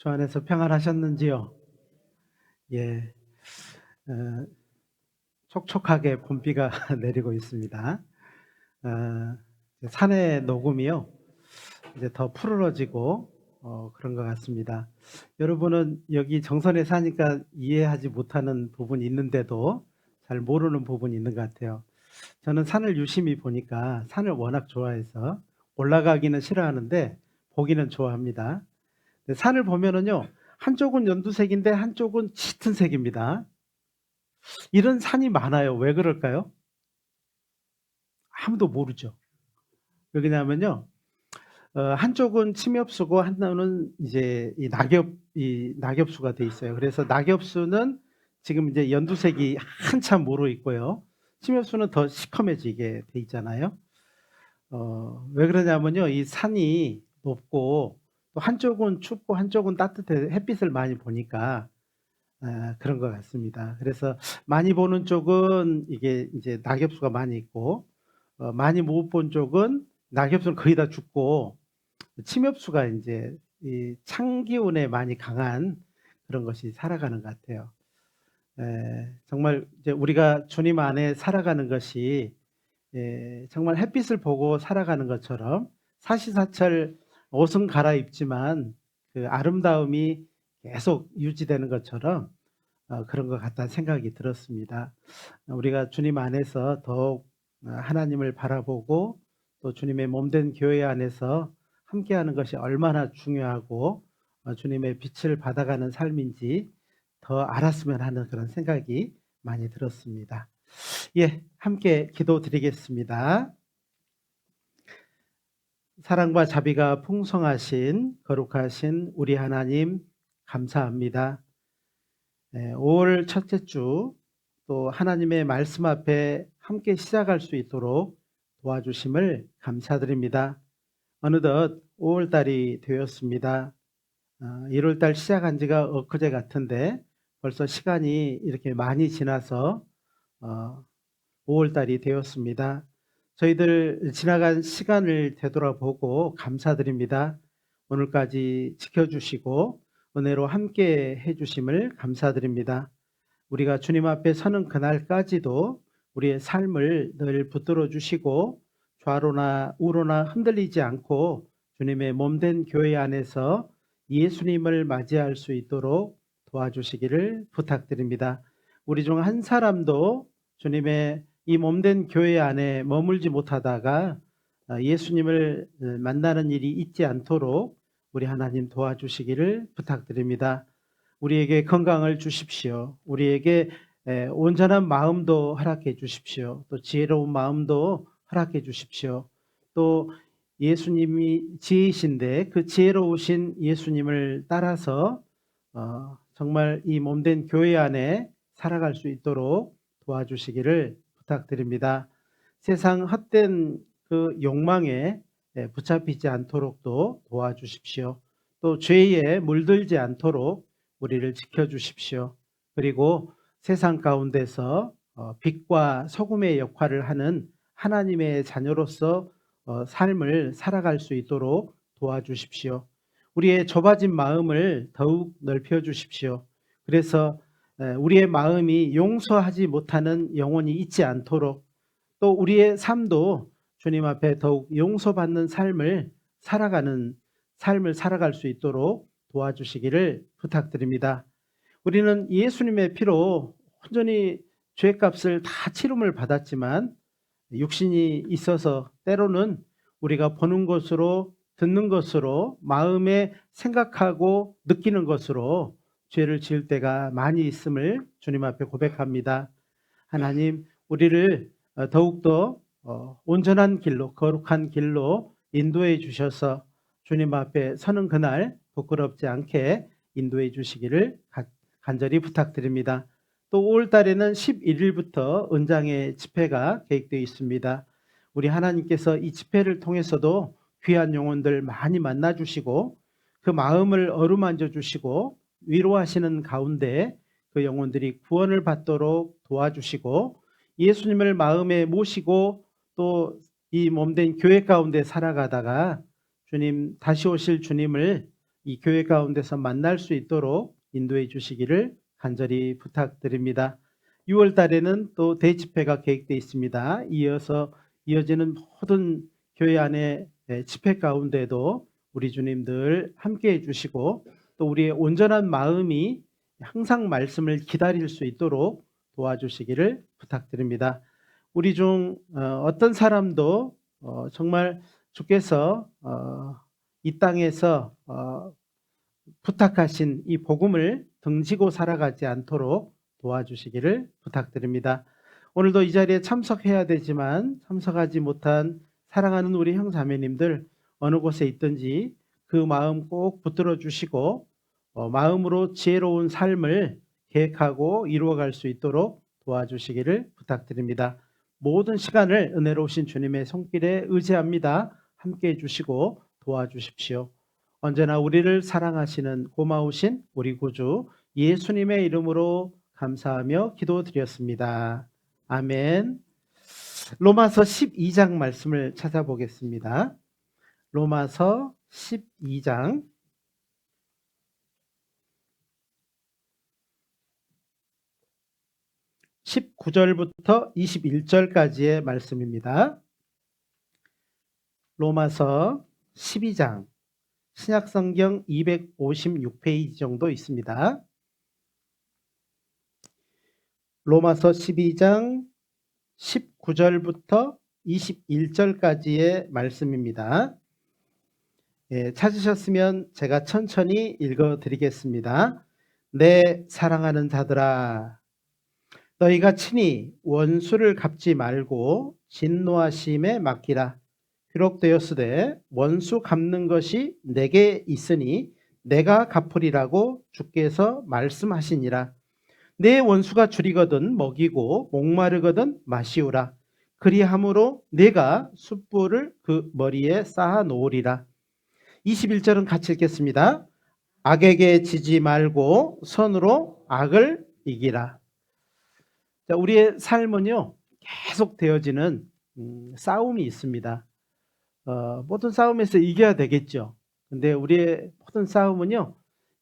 주 안에서 평안하셨는지요? 예, 어, 촉촉하게 봄비가 내리고 있습니다. 어, 산의 녹음이요, 이제 더 푸르러지고 그런 것 같습니다. 여러분은 여기 정선에 사니까 이해하지 못하는 부분이 있는데도 잘 모르는 부분이 있는 것 같아요. 저는 산을 유심히 보니까 산을 워낙 좋아해서 올라가기는 싫어하는데 보기는 좋아합니다. 산을 보면은요, 한쪽은 연두색인데 한쪽은 짙은 색입니다. 이런 산이 많아요. 왜 그럴까요? 아무도 모르죠. 왜냐하면요, 한쪽은 침엽수고 하나는 이제 이 낙엽수가 돼 있어요. 그래서 낙엽수는 지금 이제 연두색이 한참 무르 있고요. 침엽수는 더 시커매지게 돼 있잖아요. 왜 그러냐면요, 이 산이 높고 또 한쪽은 춥고 한쪽은 따뜻해 햇빛을 많이 보니까 그런 것 같습니다. 그래서 많이 보는 쪽은 이게 이제 낙엽수가 많이 있고, 많이 못 본 쪽은 낙엽수는 거의 다 죽고, 침엽수가 이제 이 찬기운에 많이 강한 그런 것이 살아가는 것 같아요. 정말 이제 우리가 주님 안에 살아가는 것이 정말 햇빛을 보고 살아가는 것처럼 사시사철 옷은 갈아입지만 그 아름다움이 계속 유지되는 것처럼 그런 것 같다는 생각이 들었습니다. 우리가 주님 안에서 더욱 하나님을 바라보고 또 주님의 몸된 교회 안에서 함께하는 것이 얼마나 중요하고 주님의 빛을 받아가는 삶인지 더 알았으면 하는 그런 생각이 많이 들었습니다. 예, 함께 기도드리겠습니다. 사랑과 자비가 풍성하신 거룩하신 우리 하나님 감사합니다. 5월 첫째 주 또 하나님의 말씀 앞에 함께 시작할 수 있도록 도와주심을 감사드립니다. 어느덧 5월 달이 되었습니다. 1월 달 시작한 지가 엊그제 같은데 벌써 시간이 이렇게 많이 지나서 5월 달이 되었습니다. 저희들 지나간 시간을 되돌아보고 감사드립니다. 오늘까지 지켜주시고 은혜로 함께 해주심을 감사드립니다. 우리가 주님 앞에 서는 그날까지도 우리의 삶을 늘 붙들어 주시고 좌로나 우로나 흔들리지 않고 주님의 몸된 교회 안에서 예수님을 맞이할 수 있도록 도와주시기를 부탁드립니다. 우리 중 한 사람도 주님의 이 몸된 교회 안에 머물지 못하다가 예수님을 만나는 일이 있지 않도록 우리 하나님 도와주시기를 부탁드립니다. 우리에게 건강을 주십시오. 우리에게 온전한 마음도 허락해 주십시오. 또 지혜로운 마음도 허락해 주십시오. 또 예수님이 지혜이신데 그 지혜로우신 예수님을 따라서 정말 이 몸된 교회 안에 살아갈 수 있도록 도와주시기를 부탁드립니다. 세상 헛된 그 욕망에 붙잡히지 않도록도 도와주십시오. 또 죄에 물들지 않도록 우리를 지켜주십시오. 그리고 세상 가운데서 빛과 소금의 역할을 하는 하나님의 자녀로서 삶을 살아갈 수 있도록 도와주십시오. 우리의 좁아진 마음을 더욱 넓혀주십시오. 그래서 우리의 마음이 용서하지 못하는 영혼이 있지 않도록 또 우리의 삶도 주님 앞에 더욱 용서받는 삶을 살아갈 수 있도록 도와주시기를 부탁드립니다. 우리는 예수님의 피로 온전히 죄값을 다 치름을 받았지만 육신이 있어서 때로는 우리가 보는 것으로 듣는 것으로 마음에 생각하고 느끼는 것으로 죄를 지을 때가 많이 있음을 주님 앞에 고백합니다. 하나님, 우리를 더욱더 온전한 길로, 거룩한 길로 인도해 주셔서 주님 앞에 서는 그날 부끄럽지 않게 인도해 주시기를 간절히 부탁드립니다. 또 5월 달에는 11일부터 은장의 집회가 계획되어 있습니다. 우리 하나님께서 이 집회를 통해서도 귀한 영혼들 많이 만나 주시고 그 마음을 어루만져 주시고 위로하시는 가운데 그 영혼들이 구원을 받도록 도와주시고 예수님을 마음에 모시고 또 이 몸된 교회 가운데 살아가다가 주님 다시 오실 주님을 이 교회 가운데서 만날 수 있도록 인도해 주시기를 간절히 부탁드립니다. 6월 달에는 또 대집회가 계획되어 있습니다. 이어지는 모든 교회 안에 집회 가운데도 우리 주님 늘 함께해 주시고 또 우리의 온전한 마음이 항상 말씀을 기다릴 수 있도록 도와주시기를 부탁드립니다. 우리 중 어떤 사람도 정말 주께서 이 땅에서 부탁하신 이 복음을 등지고 살아가지 않도록 도와주시기를 부탁드립니다. 오늘도 이 자리에 참석해야 되지만 참석하지 못한 사랑하는 우리 형자매님들 어느 곳에 있든지 그 마음 꼭 붙들어 주시고 마음으로 지혜로운 삶을 계획하고 이루어갈 수 있도록 도와주시기를 부탁드립니다. 모든 시간을 은혜로우신 주님의 손길에 의지합니다. 함께해 주시고 도와주십시오. 언제나 우리를 사랑하시는 고마우신 우리 구주 예수님의 이름으로 감사하며 기도드렸습니다. 아멘. 로마서 12장 말씀을 찾아보겠습니다. 로마서 12장 19절부터 21절까지의 말씀입니다. 로마서 12장 신약성경 256페이지 정도 있습니다. 로마서 12장 19절부터 21절까지의 말씀입니다. 찾으셨으면 제가 천천히 읽어드리겠습니다. 내 사랑하는 자들아, 너희가 친히 원수를 갚지 말고 진노하심에 맡기라. 기록되었으되 원수 갚는 것이 내게 있으니 내가 갚으리라고 주께서 말씀하시니라. 내 원수가 줄이거든 먹이고 목마르거든 마시우라. 그리함으로 내가 숯불을 그 머리에 쌓아 놓으리라. 21절은 같이 읽겠습니다. 악에게 지지 말고 선으로 악을 이기라. 자, 우리의 삶은요 계속 되어지는 싸움이 있습니다. 모든 싸움에서 이겨야 되겠죠. 근데 우리의 모든 싸움은요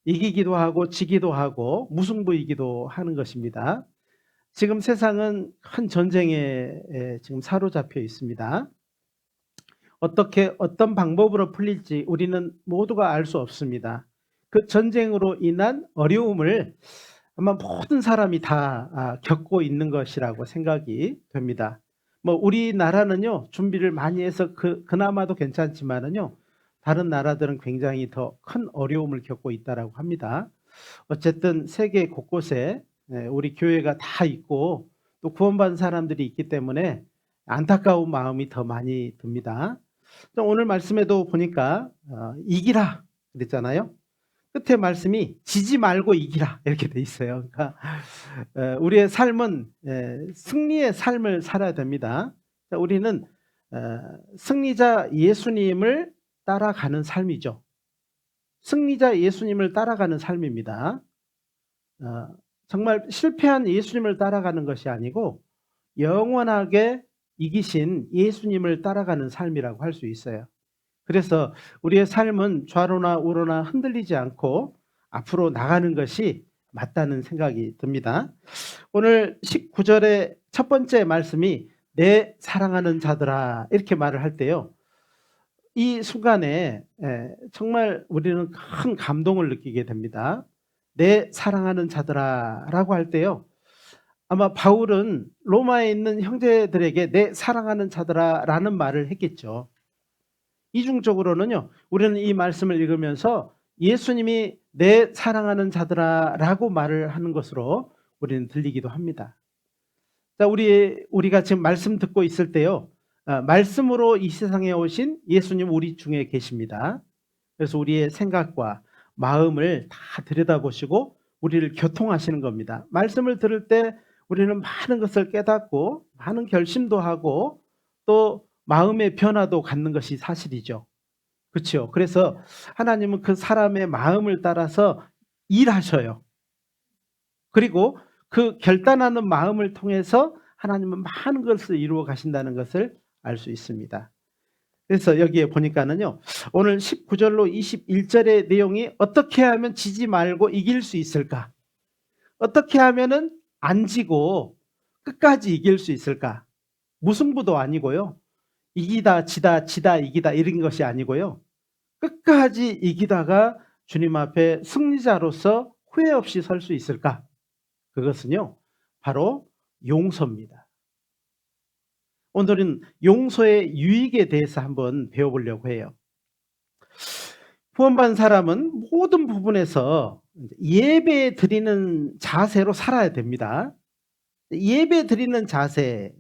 이기기도 하고 지기도 하고 무승부이기도 하는 것입니다. 지금 세상은 큰 전쟁에 지금 사로잡혀 있습니다. 어떤 방법으로 풀릴지 우리는 모두가 알 수 없습니다. 그 전쟁으로 인한 어려움을 아마 모든 사람이 다 겪고 있는 것이라고 생각이 됩니다. 우리나라는요 준비를 많이 해서 그나마도 괜찮지만은요 다른 나라들은 굉장히 더 큰 어려움을 겪고 있다라고 합니다. 어쨌든 세계 곳곳에 우리 교회가 다 있고 또 구원받은 사람들이 있기 때문에 안타까운 마음이 더 많이 듭니다. 오늘 말씀에도 보니까 이기라 그랬잖아요. 끝에 말씀이 지지 말고 이기라 이렇게 돼 있어요. 그러니까 우리의 삶은 승리의 삶을 살아야 됩니다. 우리는 승리자 예수님을 따라가는 삶이죠. 승리자 예수님을 따라가는 삶입니다. 정말 실패한 예수님을 따라가는 것이 아니고 영원하게 이기신 예수님을 따라가는 삶이라고 할 수 있어요. 그래서 우리의 삶은 좌로나 우로나 흔들리지 않고 앞으로 나가는 것이 맞다는 생각이 듭니다. 오늘 19절의 첫 번째 말씀이 내 사랑하는 자들아 이렇게 말을 할 때요. 이 순간에 정말 우리는 큰 감동을 느끼게 됩니다. 내 사랑하는 자들아 라고 할 때요. 아마 바울은 로마에 있는 형제들에게 내 사랑하는 자들아 라는 말을 했겠죠. 이중적으로는요, 우리는 이 말씀을 읽으면서 예수님이 내 사랑하는 자들아 라고 말을 하는 것으로 우리는 들리기도 합니다. 자, 우리가 지금 말씀 듣고 있을 때요, 말씀으로 이 세상에 오신 예수님 우리 중에 계십니다. 그래서 우리의 생각과 마음을 다 들여다보시고 우리를 교통하시는 겁니다. 말씀을 들을 때 우리는 많은 것을 깨닫고 많은 결심도 하고 또 마음의 변화도 갖는 것이 사실이죠. 그렇죠? 그래서 하나님은 그 사람의 마음을 따라서 일하셔요. 그리고 그 결단하는 마음을 통해서 하나님은 많은 것을 이루어 가신다는 것을 알 수 있습니다. 그래서 여기에 보니까는요. 오늘 19절로 21절의 내용이 어떻게 하면 지지 말고 이길 수 있을까? 어떻게 하면은 안 지고 끝까지 이길 수 있을까? 무승부도 아니고요. 이기다 지다 지다 이기다 이런 것이 아니고요. 끝까지 이기다가 주님 앞에 승리자로서 후회 없이 설 수 있을까? 그것은요. 바로 용서입니다. 오늘은 용서의 유익에 대해서 한번 배워보려고 해요. 구원받은 사람은 모든 부분에서 예배 드리는 자세로 살아야 됩니다. 예배 드리는 자세,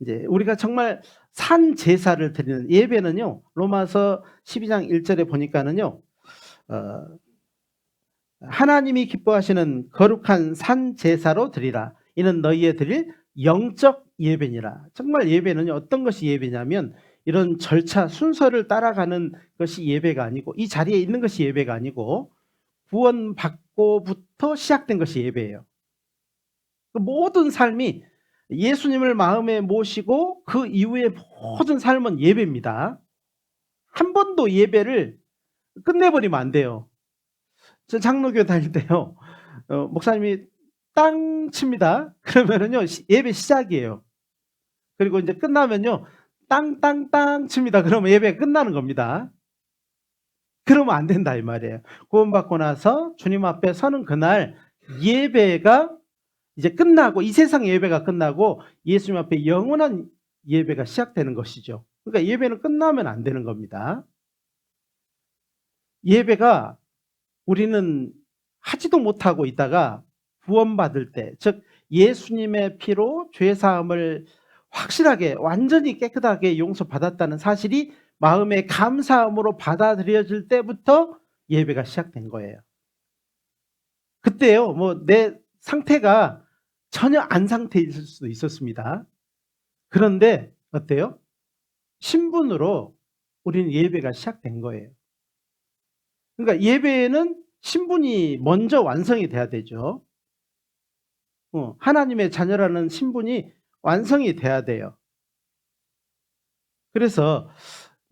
이제 우리가 정말 산 제사를 드리는 예배는요. 로마서 12장 1절에 보니까는요. 하나님이 기뻐하시는 거룩한 산 제사로 드리라. 이는 너희의 드릴 영적 예배니라. 정말 예배는요. 어떤 것이 예배냐면 이런 절차 순서를 따라가는 것이 예배가 아니고 이 자리에 있는 것이 예배가 아니고 구원받고부터 시작된 것이 예배예요. 모든 삶이 예수님을 마음에 모시고 그 이후의 모든 삶은 예배입니다. 한 번도 예배를 끝내버리면 안 돼요. 저 장로교 다닐 때요. 목사님이 땅 칩니다. 그러면은요. 예배 시작이에요. 그리고 이제 끝나면요. 땅땅땅 칩니다. 그러면 예배가 끝나는 겁니다. 그러면 안 된다 이 말이에요. 구원받고 나서 주님 앞에 서는 그날 예배가 이제 끝나고 이 세상 예배가 끝나고 예수님 앞에 영원한 예배가 시작되는 것이죠. 그러니까 예배는 끝나면 안 되는 겁니다. 예배가 우리는 하지도 못하고 있다가 구원받을 때, 즉 예수님의 피로 죄사함을 확실하게 완전히 깨끗하게 용서받았다는 사실이 마음의 감사함으로 받아들여질 때부터 예배가 시작된 거예요. 그때요, 뭐 내 상태가 전혀 안 상태일 수도 있었습니다. 그런데 어때요? 신분으로 우리는 예배가 시작된 거예요. 그러니까 예배에는 신분이 먼저 완성이 돼야 되죠. 하나님의 자녀라는 신분이 완성이 돼야 돼요. 그래서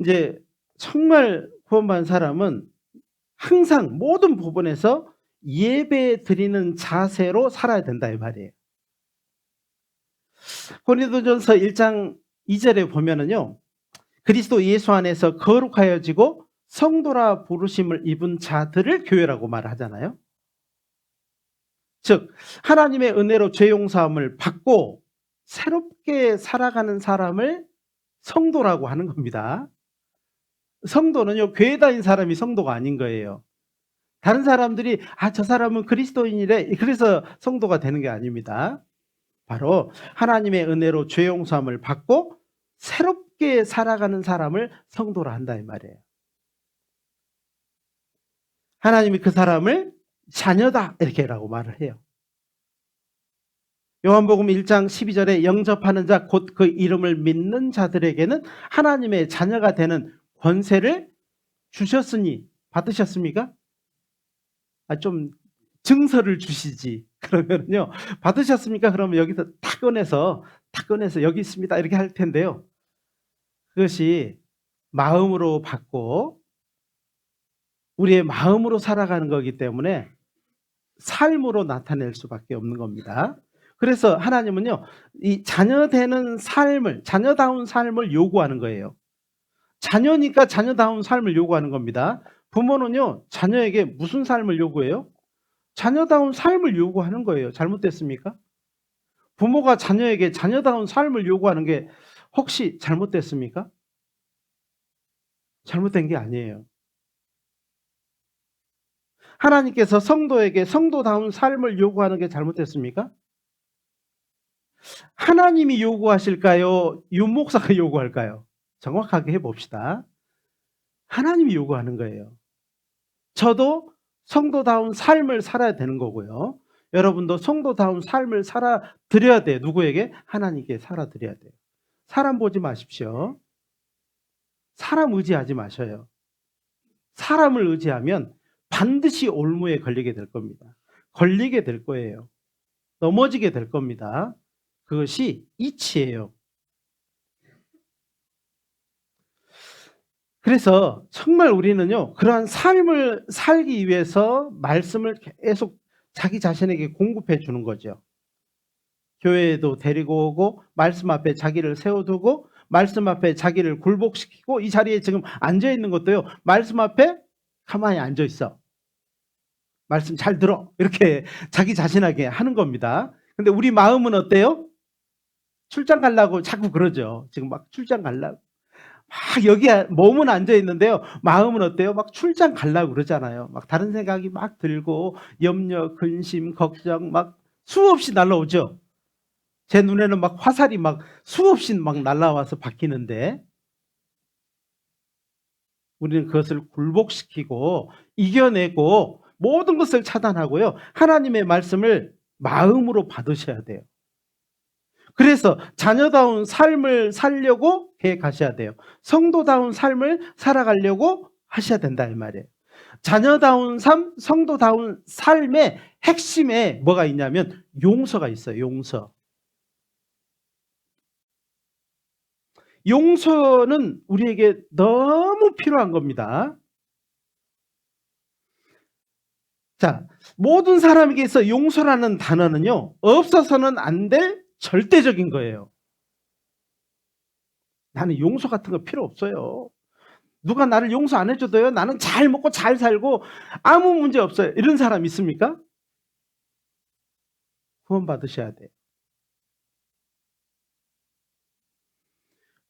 이제 정말 구원받은 사람은 항상 모든 부분에서 예배 드리는 자세로 살아야 된다 이 말이에요. 고린도전서 1장 2절에 보면은요. 그리스도 예수 안에서 거룩하여지고 성도라 부르심을 입은 자들을 교회라고 말하잖아요. 즉 하나님의 은혜로 죄 용서함을 받고 새롭게 살아가는 사람을 성도라고 하는 겁니다. 성도는요. 교회 다닌 사람이 성도가 아닌 거예요. 다른 사람들이 저 사람은 그리스도인이래 그래서 성도가 되는 게 아닙니다. 바로 하나님의 은혜로 죄 용서함을 받고 새롭게 살아가는 사람을 성도라 한다 이 말이에요. 하나님이 그 사람을 자녀다 이렇게라고 말을 해요. 요한복음 1장 12절에 영접하는 자 곧 그 이름을 믿는 자들에게는 하나님의 자녀가 되는 권세를 주셨으니 받으셨습니까? 좀 증서를 주시지. 그러면요. 받으셨습니까? 그러면 여기서 탁 꺼내서 여기 있습니다. 이렇게 할 텐데요. 그것이 마음으로 받고 우리의 마음으로 살아가는 거기 때문에 삶으로 나타낼 수밖에 없는 겁니다. 그래서 하나님은요. 이 자녀되는 삶을 자녀다운 삶을 요구하는 거예요. 자녀니까 자녀다운 삶을 요구하는 겁니다. 부모는요. 자녀에게 무슨 삶을 요구해요? 자녀다운 삶을 요구하는 거예요. 잘못됐습니까? 부모가 자녀에게 자녀다운 삶을 요구하는 게 혹시 잘못됐습니까? 잘못된 게 아니에요. 하나님께서 성도에게 성도다운 삶을 요구하는 게 잘못됐습니까? 하나님이 요구하실까요? 윤 목사가 요구할까요? 정확하게 해봅시다. 하나님이 요구하는 거예요. 저도 성도다운 삶을 살아야 되는 거고요. 여러분도 성도다운 삶을 살아드려야 돼요. 누구에게? 하나님께 살아드려야 돼요. 사람 보지 마십시오. 사람 의지하지 마셔요. 사람을 의지하면 반드시 올무에 걸리게 될 겁니다. 걸리게 될 거예요. 넘어지게 될 겁니다. 그것이 이치예요. 그래서 정말 우리는요, 그러한 삶을 살기 위해서 말씀을 계속 자기 자신에게 공급해 주는 거죠. 교회에도 데리고 오고 말씀 앞에 자기를 세워두고 말씀 앞에 자기를 굴복시키고 이 자리에 지금 앉아 있는 것도요, 말씀 앞에 가만히 앉아 있어. 말씀 잘 들어. 이렇게 자기 자신에게 하는 겁니다. 근데 우리 마음은 어때요? 출장 가려고 자꾸 그러죠. 지금 막 출장 가려고. 막 여기에 몸은 앉아 있는데요, 마음은 어때요? 막 출장 가려고 그러잖아요. 막 다른 생각이 막 들고 염려, 근심, 걱정 막 수없이 날라오죠. 제 눈에는 막 화살이 막 수없이 막 날라와서 바뀌는데, 우리는 그것을 굴복시키고 이겨내고 모든 것을 차단하고요, 하나님의 말씀을 마음으로 받으셔야 돼요. 그래서 자녀다운 삶을 살려고 계획하셔야 돼요. 성도다운 삶을 살아가려고 하셔야 된다 이 말이에요. 자녀다운 삶, 성도다운 삶의 핵심에 뭐가 있냐면 용서가 있어요. 용서. 용서는 우리에게 너무 필요한 겁니다. 자, 모든 사람에게서 용서라는 단어는요, 없어서는 안 될 절대적인 거예요. 나는 용서 같은 거 필요 없어요. 누가 나를 용서 안 해줘도요, 나는 잘 먹고 잘 살고 아무 문제 없어요. 이런 사람 있습니까? 구원받으셔야 돼요.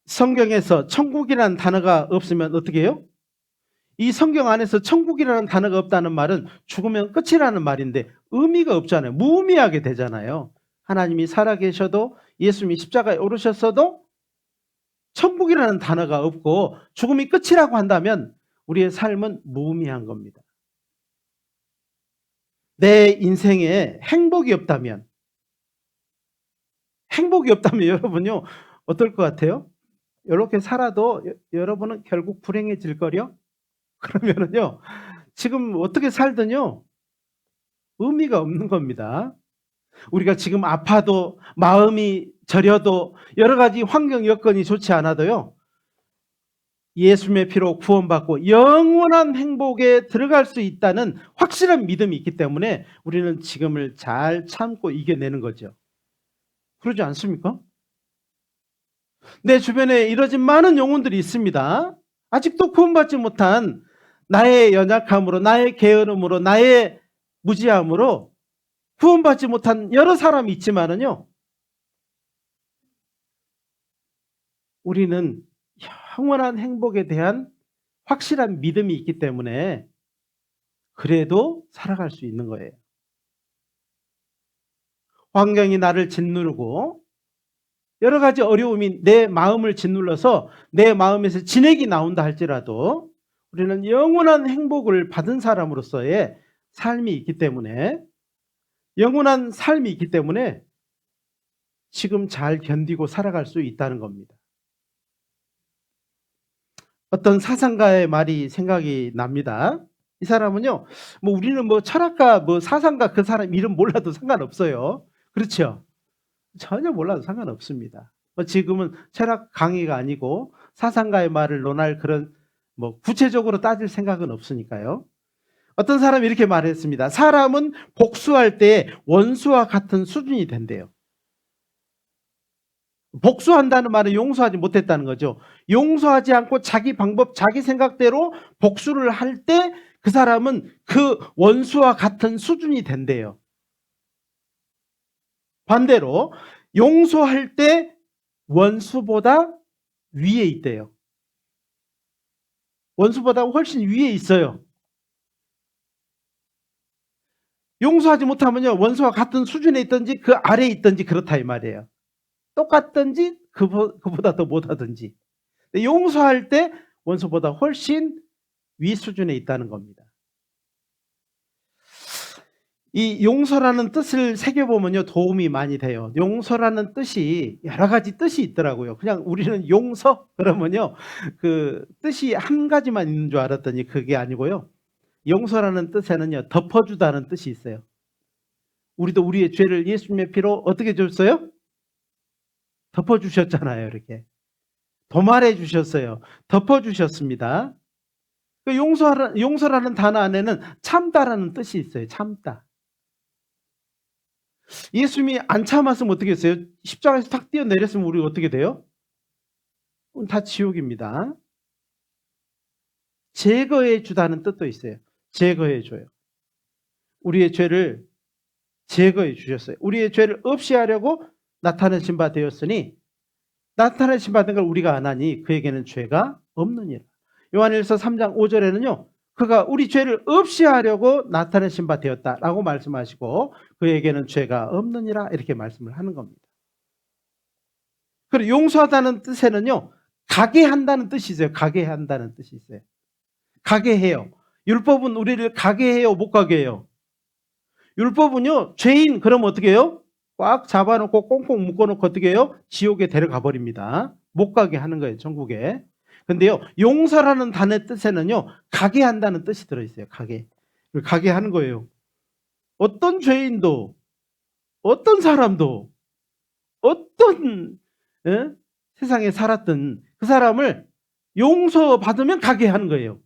성경에서 천국이라는 단어가 없으면 어떻게 해요? 이 성경 안에서 천국이라는 단어가 없다는 말은 죽으면 끝이라는 말인데 의미가 없잖아요. 무의미하게 되잖아요. 하나님이 살아계셔도 예수님이 십자가에 오르셨어도 천국이라는 단어가 없고 죽음이 끝이라고 한다면 우리의 삶은 무의미한 겁니다. 내 인생에 행복이 없다면 여러분요, 어떨 것 같아요? 이렇게 살아도 여러분은 결국 불행해질 거려? 그러면은요, 지금 어떻게 살든요, 의미가 없는 겁니다. 우리가 지금 아파도 마음이 저려도 여러 가지 환경 여건이 좋지 않아도요, 예수님의 피로 구원받고 영원한 행복에 들어갈 수 있다는 확실한 믿음이 있기 때문에 우리는 지금을 잘 참고 이겨내는 거죠. 그러지 않습니까? 내 주변에 이러진 많은 영혼들이 있습니다. 아직도 구원받지 못한 나의 연약함으로, 나의 게으름으로, 나의 무지함으로 구원받지 못한 여러 사람이 있지만은요, 우리는 영원한 행복에 대한 확실한 믿음이 있기 때문에 그래도 살아갈 수 있는 거예요. 환경이 나를 짓누르고 여러 가지 어려움이 내 마음을 짓눌러서 내 마음에서 진액이 나온다 할지라도 우리는 영원한 행복을 받은 사람으로서의 삶이 있기 때문에, 영원한 삶이 있기 때문에 지금 잘 견디고 살아갈 수 있다는 겁니다. 어떤 사상가의 말이 생각이 납니다. 이 사람은요, 뭐 우리는 뭐 철학가, 뭐 사상가 그 사람 이름 몰라도 상관없어요. 그렇죠? 전혀 몰라도 상관없습니다. 지금은 철학 강의가 아니고 사상가의 말을 논할 그런 뭐 구체적으로 따질 생각은 없으니까요. 어떤 사람이 이렇게 말했습니다. 사람은 복수할 때 원수와 같은 수준이 된대요. 복수한다는 말은 용서하지 못했다는 거죠. 용서하지 않고 자기 방법, 자기 생각대로 복수를 할 때 그 사람은 그 원수와 같은 수준이 된대요. 반대로 용서할 때 원수보다 위에 있대요. 원수보다 훨씬 위에 있어요. 용서하지 못하면요, 원수와 같은 수준에 있든지 그 아래에 있든지 그렇다 이 말이에요. 똑같든지 그보다 더 못하든지. 용서할 때 원수보다 훨씬 위 수준에 있다는 겁니다. 이 용서라는 뜻을 새겨보면요, 도움이 많이 돼요. 용서라는 뜻이 여러 가지 뜻이 있더라고요. 그냥 우리는 용서 그러면요, 그 뜻이 한 가지만 있는 줄 알았더니 그게 아니고요, 용서라는 뜻에는요, 덮어주다는 뜻이 있어요. 우리도 우리의 죄를 예수님의 피로 어떻게 줬어요? 덮어주셨잖아요. 이렇게 도말해 주셨어요. 덮어 주셨습니다. 그 용서라는 단어 안에는 참다라는 뜻이 있어요. 참다. 예수님이 안 참았으면 어떻게 했어요? 십자가에서 탁 뛰어내렸으면 우리 어떻게 돼요? 다 지옥입니다. 제거해 주다는 뜻도 있어요. 제거해 줘요. 우리의 죄를 제거해 주셨어요. 우리의 죄를 없이 하려고 나타내신 바 되었으니, 나타내신 바 된 걸 우리가 안 하니 그에게는 죄가 없느니라. 요한일서 3장 5절에는요. 그가 우리 죄를 없이 하려고 나타내신 바 되었다라고 말씀하시고 그에게는 죄가 없느니라 이렇게 말씀을 하는 겁니다. 그리고 용서하다는 뜻에는요. 가게 한다는 뜻이 있어요. 가게 한다는 뜻이 있어요. 가게 해요. 율법은 우리를 가게 해요? 못 가게 해요? 율법은요. 죄인 그러면 어떻게 해요? 꽉 잡아놓고 꽁꽁 묶어놓고 어떻게 해요? 지옥에 데려가 버립니다. 못 가게 하는 거예요. 천국에. 근데요. 용서라는 단어의 뜻에는요. 가게 한다는 뜻이 들어있어요. 가게. 가게 하는 거예요. 어떤 죄인도 어떤 사람도 어떤 세상에 살았던 그 사람을 용서받으면 가게 하는 거예요.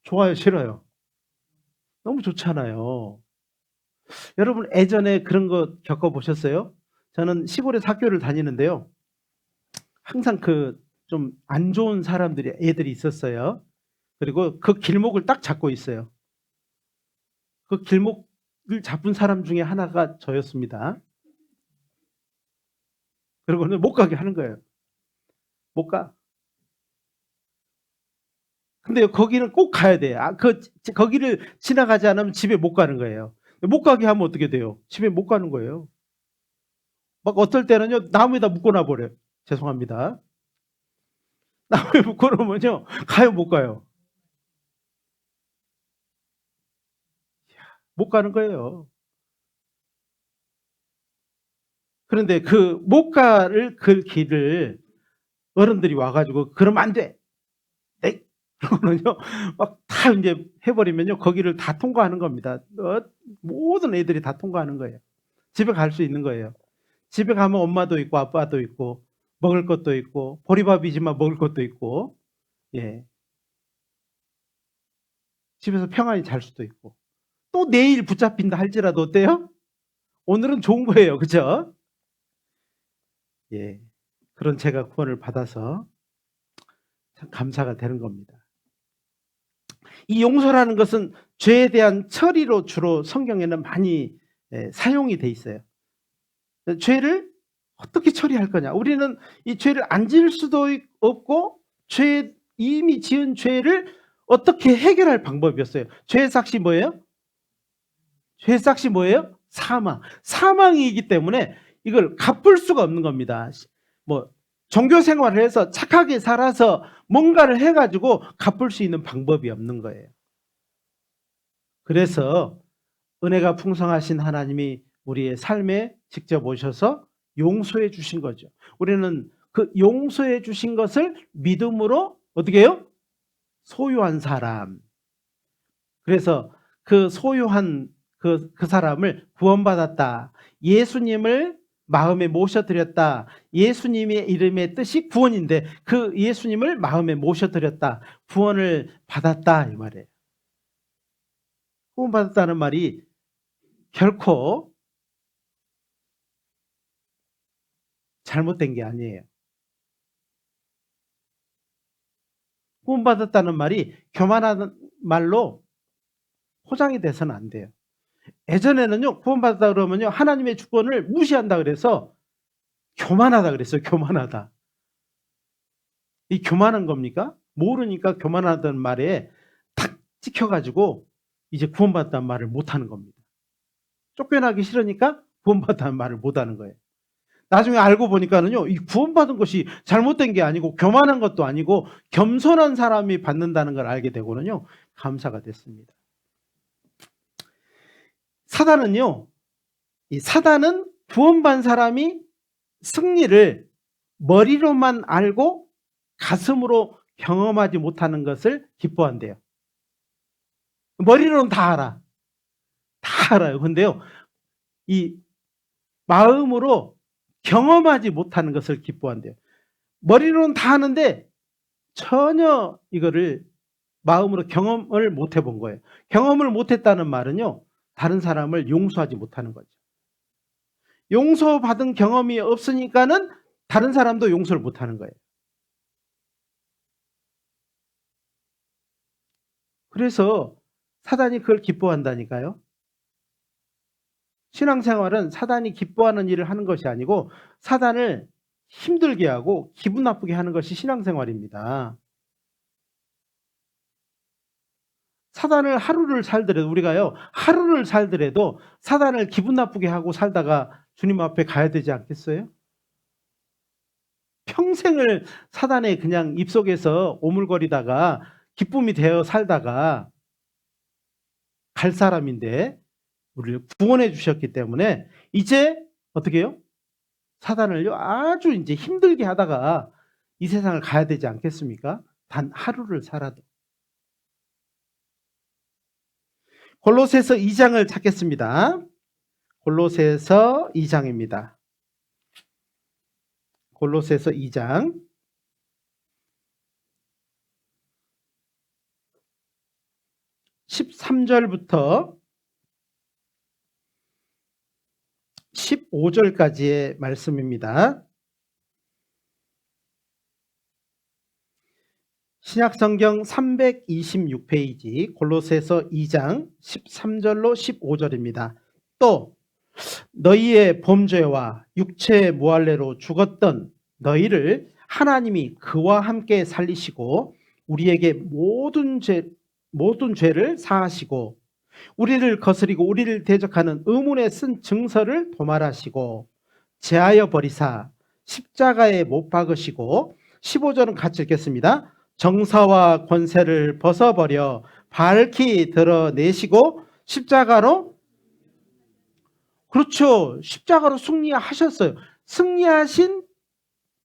좋아요? 싫어요? 너무 좋잖아요. 여러분 예전에 그런 거 겪어보셨어요? 저는 시골에서 학교를 다니는데요. 항상 그 좀 안 좋은 사람들이 애들이 있었어요. 그리고 그 길목을 딱 잡고 있어요. 그 길목을 잡은 사람 중에 하나가 저였습니다. 그리고는 못 가게 하는 거예요. 못 가. 근데 거기는 꼭 가야 돼요. 거기를 지나가지 않으면 집에 못 가는 거예요. 못 가게 하면 어떻게 돼요? 집에 못 가는 거예요. 막 어떨 때는요, 나무에다 묶어놔 버려요. 죄송합니다. 나무에 묶어놓으면요, 가요, 못 가요? 못 가는 거예요. 그런데 그 못 가를 그 길을 어른들이 와가지고, 그러면 안 돼! 에이! 그러고는요, 막 다 이제 해버리면요, 거기를 다 통과하는 겁니다. 모든 애들이 다 통과하는 거예요. 집에 갈 수 있는 거예요. 집에 가면 엄마도 있고, 아빠도 있고, 먹을 것도 있고, 보리밥이지만 먹을 것도 있고, 예. 집에서 평안히 잘 수도 있고. 또 내일 붙잡힌다 할지라도 어때요? 오늘은 좋은 거예요. 그죠? 예. 그런 제가 구원을 받아서 참 감사가 되는 겁니다. 이 용서라는 것은 죄에 대한 처리로 주로 성경에는 많이 사용이 돼 있어요. 죄를 어떻게 처리할 거냐? 우리는 이 죄를 안 지을 수도 없고 이미 지은 죄를 어떻게 해결할 방법이었어요. 죄의 삭시 뭐예요? 죄의 삭시 뭐예요? 사망. 사망이기 때문에 이걸 갚을 수가 없는 겁니다. 뭐 종교 생활을 해서 착하게 살아서 뭔가를 해가지고 갚을 수 있는 방법이 없는 거예요. 그래서 은혜가 풍성하신 하나님이 우리의 삶에 직접 오셔서 용서해 주신 거죠. 우리는 그 용서해 주신 것을 믿음으로 어떻게 해요? 소유한 사람. 그래서 그 소유한 그 사람을 구원받았다. 예수님을 마음에 모셔드렸다. 예수님의 이름의 뜻이 구원인데 그 예수님을 마음에 모셔드렸다. 구원을 받았다 이 말이에요. 구원받았다는 말이 결코 잘못된 게 아니에요. 구원받았다는 말이 교만한 말로 포장이 돼서는 안 돼요. 예전에는요, 구원받았다 그러면요, 하나님의 주권을 무시한다 그래서 교만하다 그랬어요. 교만하다. 이 교만한 겁니까? 모르니까 교만하다는 말에 탁 찍혀가지고 이제 구원받았다는 말을 못하는 겁니다. 쫓겨나기 싫으니까 구원받았다는 말을 못하는 거예요. 나중에 알고 보니까는요, 이 구원받은 것이 잘못된 게 아니고 교만한 것도 아니고 겸손한 사람이 받는다는 걸 알게 되고는요, 감사가 됐습니다. 사단은요, 이 사단은 구원받은 사람이 승리를 머리로만 알고 가슴으로 경험하지 못하는 것을 기뻐한대요. 머리로는 다 알아. 다 알아요. 근데요, 이 마음으로 경험하지 못하는 것을 기뻐한대요. 머리로는 다 하는데 전혀 이거를 마음으로 경험을 못 해본 거예요. 경험을 못 했다는 말은요, 다른 사람을 용서하지 못하는 거죠. 용서받은 경험이 없으니까는 다른 사람도 용서를 못하는 거예요. 그래서 사단이 그걸 기뻐한다니까요. 신앙생활은 사단이 기뻐하는 일을 하는 것이 아니고 사단을 힘들게 하고 기분 나쁘게 하는 것이 신앙생활입니다. 사단을 하루를 살더라도, 우리가요, 하루를 살더라도 사단을 기분 나쁘게 하고 살다가 주님 앞에 가야 되지 않겠어요? 평생을 사단의 그냥 입속에서 오물거리다가 기쁨이 되어 살다가 갈 사람인데, 우리를 구원해 주셨기 때문에 이제 어떻게 해요? 사단을요, 아주 이제 힘들게 하다가 이 세상을 가야 되지 않겠습니까? 단 하루를 살아도. 골로새서 2장을 찾겠습니다. 골로새서 2장입니다. 골로새서 2장 13절부터 15절까지의 말씀입니다. 신약성경 326페이지 골로새서 2장 13절로 15절입니다. 또 너희의 범죄와 육체의 무할례로 죽었던 너희를 하나님이 그와 함께 살리시고 우리에게 모든 죄를 사하시고 우리를 거스리고 우리를 대적하는 의문에 쓴 증서를 도말하시고 제하여 버리사 십자가에 못 박으시고, 15절은 같이 읽겠습니다. 정사와 권세를 벗어버려 밝히 드러내시고 십자가로, 그렇죠, 십자가로 승리하셨어요. 승리하신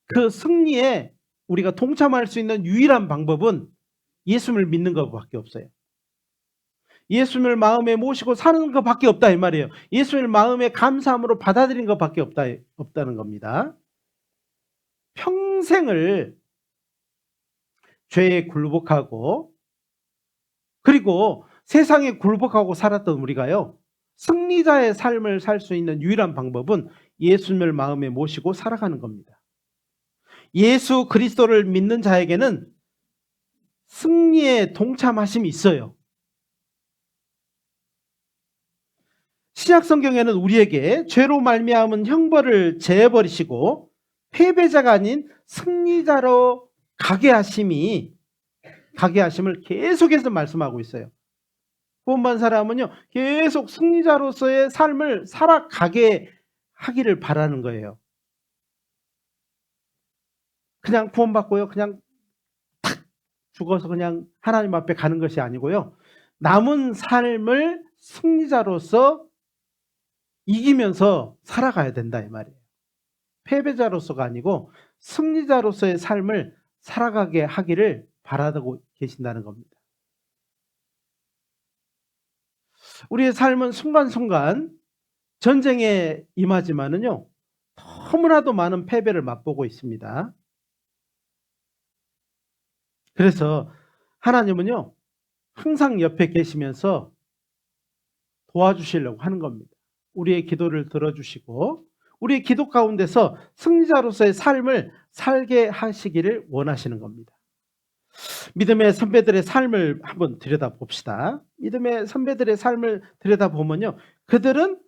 그 승리에 우리가 동참할 수 있는 유일한 방법은 예수를 믿는 것밖에 없어요. 예수를 마음에 모시고 사는 것밖에 없다 이 말이에요. 예수를 마음에 감사함으로 받아들이는 것밖에 없다는 겁니다. 평생을 죄에 굴복하고 그리고 세상에 굴복하고 살았던 우리가요, 승리자의 삶을 살 수 있는 유일한 방법은 예수를 마음에 모시고 살아가는 겁니다. 예수 그리스도를 믿는 자에게는 승리에 동참하심이 있어요. 신약 성경에는 우리에게 죄로 말미암은 형벌을 제해버리시고 패배자가 아닌 승리자로 가게 하심을 계속해서 말씀하고 있어요. 구원받은 사람은요, 계속 승리자로서의 삶을 살아가게 하기를 바라는 거예요. 그냥 구원받고요, 그냥 탁 죽어서 그냥 하나님 앞에 가는 것이 아니고요, 남은 삶을 승리자로서 이기면서 살아가야 된다 이 말이에요. 패배자로서가 아니고 승리자로서의 삶을 살아가게 하기를 바라고 계신다는 겁니다. 우리의 삶은 순간순간 전쟁에 임하지만은요, 너무나도 많은 패배를 맛보고 있습니다. 그래서 하나님은요, 항상 옆에 계시면서 도와주시려고 하는 겁니다. 우리의 기도를 들어주시고 우리의 기도 가운데서 승리자로서의 삶을 살게 하시기를 원하시는 겁니다. 믿음의 선배들의 삶을 한번 들여다봅시다. 믿음의 선배들의 삶을 들여다보면요, 그들은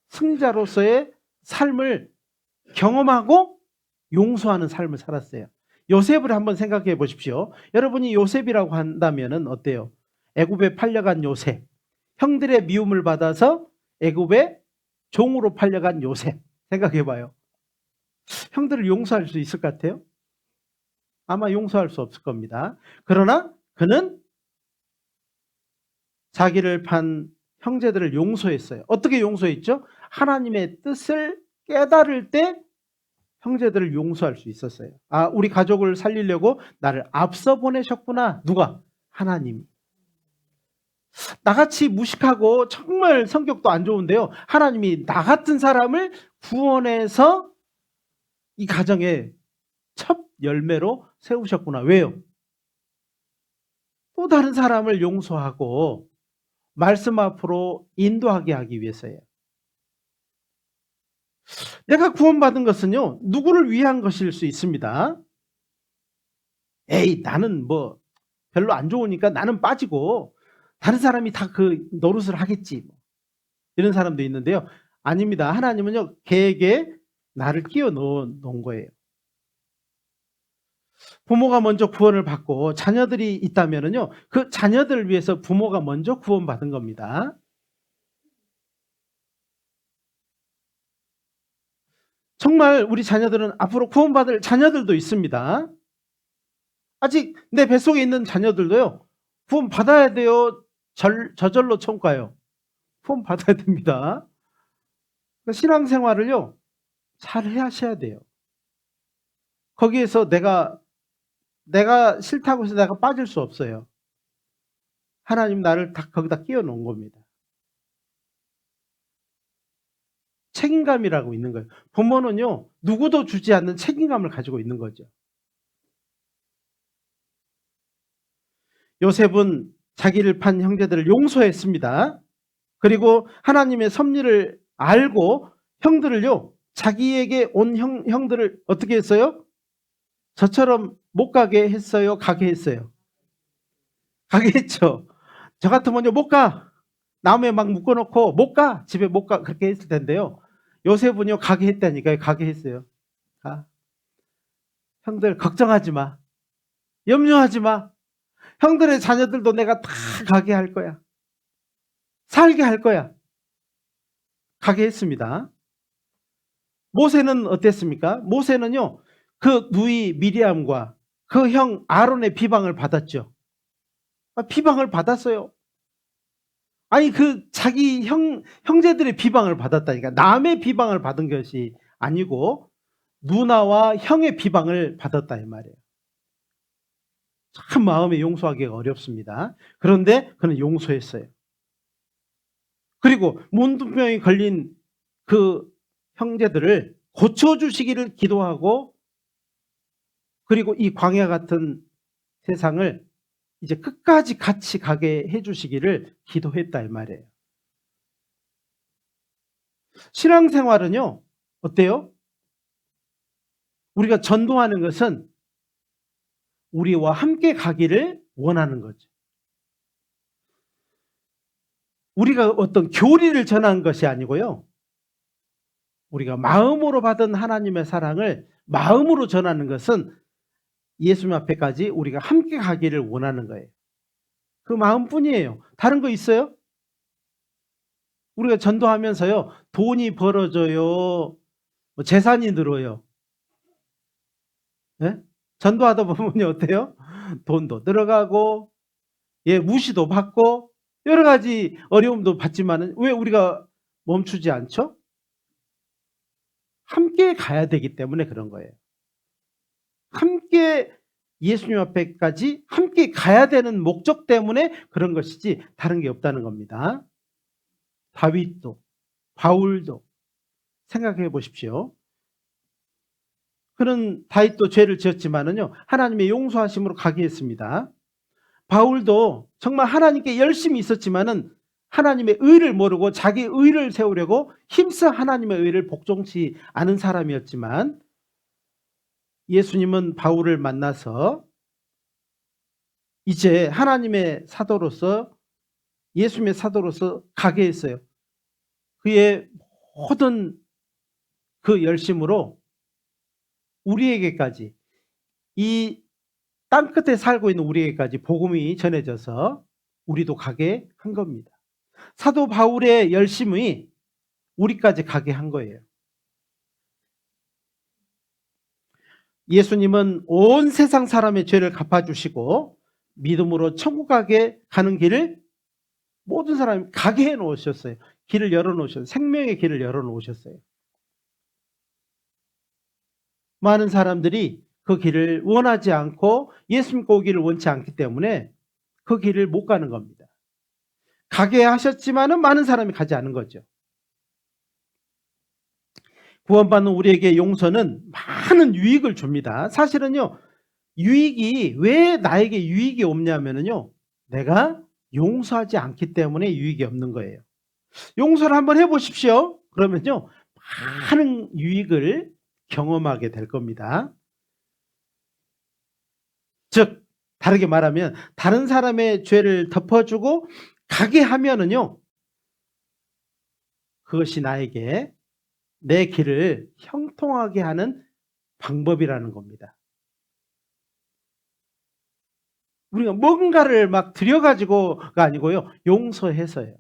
승리자로서의 삶을 경험하고 용서하는 삶을 살았어요. 요셉을 한번 생각해 보십시오. 여러분이 요셉이라고 한다면 어때요? 애굽에 팔려간 요셉, 형들의 미움을 받아서 애굽에 종으로 팔려간 요셉, 생각해 봐요. 형들을 용서할 수 있을 것 같아요? 아마 용서할 수 없을 겁니다. 그러나 그는 자기를 판 형제들을 용서했어요. 어떻게 용서했죠? 하나님의 뜻을 깨달을 때 형제들을 용서할 수 있었어요. 아, 우리 가족을 살리려고 나를 앞서 보내셨구나. 누가? 하나님이. 나같이 무식하고 정말 성격도 안 좋은데요, 하나님이 나 같은 사람을 구원해서 이 가정에 첫 열매로 세우셨구나. 왜요? 또 다른 사람을 용서하고 말씀 앞으로 인도하게 하기 위해서예요. 내가 구원받은 것은요, 누구를 위한 것일 수 있습니다. 에이, 나는 뭐 별로 안 좋으니까 나는 빠지고 다른 사람이 다 그 노릇을 하겠지. 이런 사람도 있는데요. 아닙니다. 하나님은요, 계획에 나를 끼워 놓은 거예요. 부모가 먼저 구원을 받고 자녀들이 있다면은요, 그 자녀들을 위해서 부모가 먼저 구원받은 겁니다. 정말 우리 자녀들은 앞으로 구원받을 자녀들도 있습니다. 아직 내 뱃속에 있는 자녀들도요, 구원받아야 돼요? 저절로 천가요? 구원받아야 됩니다. 신앙생활을요, 잘 하셔야 돼요. 거기에서 내가 싫다고 해서 내가 빠질 수 없어요. 하나님 나를 다 거기다 끼워 놓은 겁니다. 책임감이라고 있는 거예요. 부모는요, 누구도 주지 않는 책임감을 가지고 있는 거죠. 요셉은 자기를 판 형제들을 용서했습니다. 그리고 하나님의 섭리를 알고 형들을요, 자기에게 온 형들을 어떻게 했어요? 저처럼 못 가게 했어요? 가게 했어요? 가게 했죠. 저 같으면요, 못 가. 나무에 막 묶어놓고 못 가. 집에 못 가. 그렇게 했을 텐데요. 요셉은요, 가게 했다니까요. 가게 했어요. 가. 형들 걱정하지 마. 염려하지 마. 형들의 자녀들도 내가 다 가게 할 거야. 살게 할 거야. 가게 했습니다. 모세는 어땠습니까? 모세는요, 그 누이 미리암과 그 형 아론의 비방을 받았죠. 비방을 받았어요. 아니, 그 자기 형제들의 비방을 받았다니까. 남의 비방을 받은 것이 아니고 누나와 형의 비방을 받았다 이 말이에요. 참 마음에 용서하기가 어렵습니다. 그런데 그는 용서했어요. 그리고 문둥병이 걸린 그 형제들을 고쳐주시기를 기도하고, 그리고 이 광야 같은 세상을 이제 끝까지 같이 가게 해주시기를 기도했다 이 말이에요. 신앙생활은요, 어때요? 우리가 전도하는 것은 우리와 함께 가기를 원하는 거죠. 우리가 어떤 교리를 전하는 것이 아니고요, 우리가 마음으로 받은 하나님의 사랑을 마음으로 전하는 것은 예수님 앞에까지 우리가 함께 가기를 원하는 거예요. 그 마음뿐이에요. 다른 거 있어요? 우리가 전도하면서요, 돈이 벌어져요, 재산이 늘어요. 네? 전도하다 보면 어때요? 돈도 들어가고, 무시도 받고, 여러 가지 어려움도 받지만은 왜 우리가 멈추지 않죠? 함께 가야 되기 때문에 그런 거예요. 함께 예수님 앞에까지 함께 가야 되는 목적 때문에 그런 것이지 다른 게 없다는 겁니다. 다윗도, 바울도 생각해 보십시오. 그는 다윗도 죄를 지었지만은요, 하나님의 용서하심으로 가게 했습니다. 바울도 정말 하나님께 열심히 있었지만은 하나님의 의를 모르고 자기 의를 세우려고 힘써 하나님의 의를 복종치 않은 사람이었지만, 예수님은 바울을 만나서 이제 하나님의 사도로서, 예수님의 사도로서 가게 했어요. 그의 모든 그 열심으로 우리에게까지, 이 땅끝에 살고 있는 우리에게까지 복음이 전해져서 우리도 가게 한 겁니다. 사도 바울의 열심이 우리까지 가게 한 거예요. 예수님은 온 세상 사람의 죄를 갚아주시고 믿음으로 천국 가는 길을 모든 사람이 가게 해놓으셨어요. 길을 열어놓으셨어요. 생명의 길을 열어놓으셨어요. 많은 사람들이 그 길을 원하지 않고 예수 믿고 오기를 원치 않기 때문에 그 길을 못 가는 겁니다. 가게 하셨지만은 많은 사람이 가지 않은 거죠. 구원받는 우리에게 용서는 많은 유익을 줍니다. 사실은요, 유익이 왜 나에게 유익이 없냐면요, 내가 용서하지 않기 때문에 유익이 없는 거예요. 용서를 한번 해보십시오. 그러면요, 많은 유익을 경험하게 될 겁니다. 즉, 다르게 말하면 다른 사람의 죄를 덮어주고 가게 하면은요, 그것이 나에게 내 길을 형통하게 하는 방법이라는 겁니다. 우리가 뭔가를 막 들여가지고가 아니고요, 용서해서요.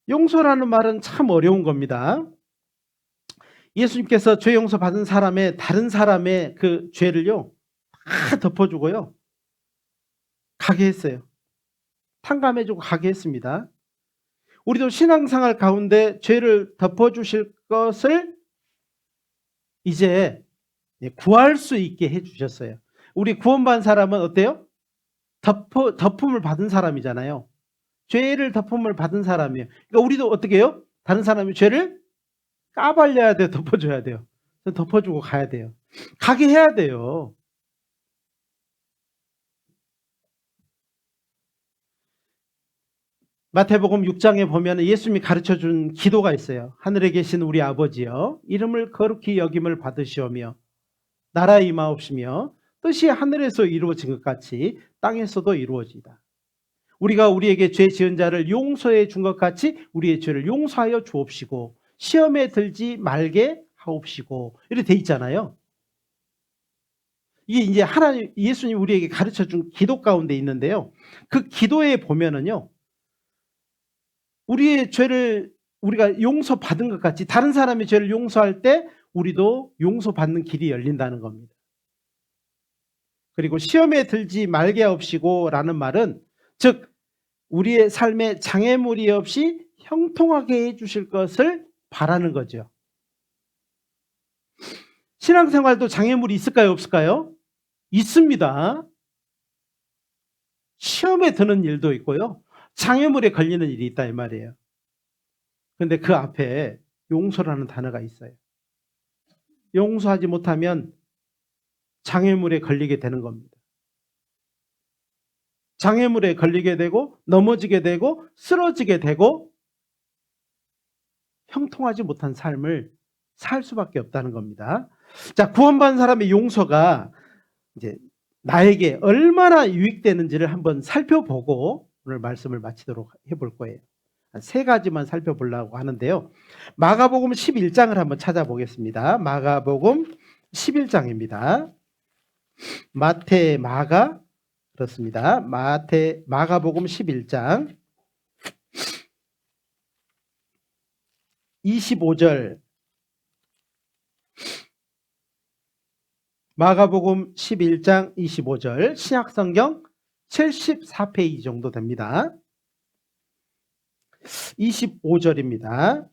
용서라는 말은 참 어려운 겁니다. 예수님께서 죄 용서 받은 사람의 다른 사람의 그 죄를요 다 덮어주고요 가게 했어요. 탕감해주고 가게 했습니다. 우리도 신앙생활 가운데 죄를 덮어주실 것을 이제 구할 수 있게 해주셨어요. 우리 구원받은 사람은 어때요? 덮음을 받은 사람이잖아요. 죄를 덮음을 받은 사람이에요. 그러니까 우리도 어떻게 해요? 다른 사람이 죄를 까발려야 돼요? 덮어줘야 돼요? 덮어주고 가야 돼요. 가게 해야 돼요. 마태복음 6장에 보면 예수님이 가르쳐준 기도가 있어요. 하늘에 계신 우리 아버지여, 이름을 거룩히 여김을 받으시오며 나라 임하옵시며 뜻이 하늘에서 이루어진 것 같이 땅에서도 이루어지이다. 우리가 우리에게 죄 지은 자를 용서해 준 것 같이 우리의 죄를 용서하여 주옵시고 시험에 들지 말게 하옵시고, 이렇게 돼 있잖아요. 이게 이제 하나님, 예수님 우리에게 가르쳐준 기도 가운데 있는데요, 그 기도에 보면은요, 우리의 죄를 우리가 용서받은 것 같이 다른 사람의 죄를 용서할 때 우리도 용서받는 길이 열린다는 겁니다. 그리고 시험에 들지 말게 하옵시고 라는 말은, 즉 우리의 삶에 장애물이 없이 형통하게 해주실 것을 바라는 거죠. 신앙생활도 장애물이 있을까요, 없을까요? 있습니다. 시험에 드는 일도 있고요, 장애물에 걸리는 일이 있다 이 말이에요. 그런데 그 앞에 용서라는 단어가 있어요. 용서하지 못하면 장애물에 걸리게 되는 겁니다. 장애물에 걸리게 되고 넘어지게 되고 쓰러지게 되고 형통하지 못한 삶을 살 수밖에 없다는 겁니다. 자, 구원받은 사람의 용서가 이제 나에게 얼마나 유익되는지를 한번 살펴보고 오늘 말씀을 마치도록 해볼 거예요. 한 3가지만 살펴보려고 하는데요. 마가복음 11장을 한번 찾아보겠습니다. 마가복음 11장입니다. 마태, 마가, 그렇습니다. 마가복음 11장 25절, 마가복음 11장 25절, 신약성경 74페이지 정도 됩니다. 25절입니다.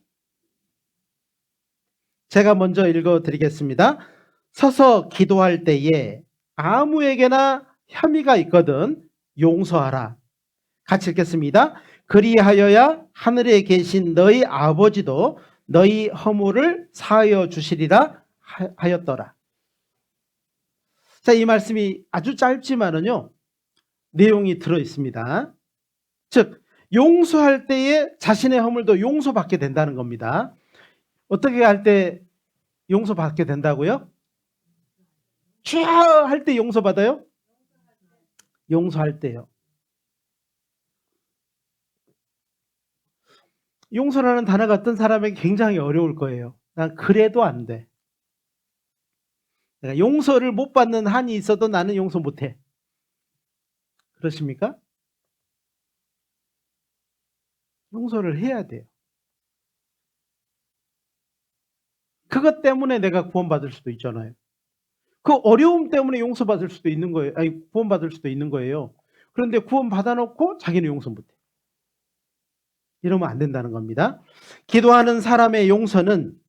제가 먼저 읽어드리겠습니다. 서서 기도할 때에 아무에게나 혐의가 있거든 용서하라. 같이 읽겠습니다. 그리하여야 하늘에 계신 너희 아버지도 너희 허물을 사하여 주시리라 하였더라. 자, 이 말씀이 아주 짧지만은요 내용이 들어 있습니다. 즉 용서할 때에 자신의 허물도 용서받게 된다는 겁니다. 어떻게 할 때 용서받게 된다고요? 쫙 할 때 용서받아요? 용서할 때요. 용서라는 단어가 어떤 사람에게 굉장히 어려울 거예요. 난 그래도 안 돼. 내가 용서를 못 받는 한이 있어도 나는 용서 못 해. 그렇습니까? 용서를 해야 돼요. 그것 때문에 내가 구원받을 수도 있잖아요. 그 어려움 때문에 용서받을 수도 있는 거예요. 아니, 구원받을 수도 있는 거예요. 그런데 구원받아놓고 자기는 용서 못 해. 이러면 안 된다는 겁니다. 기도하는 사람의 용서는,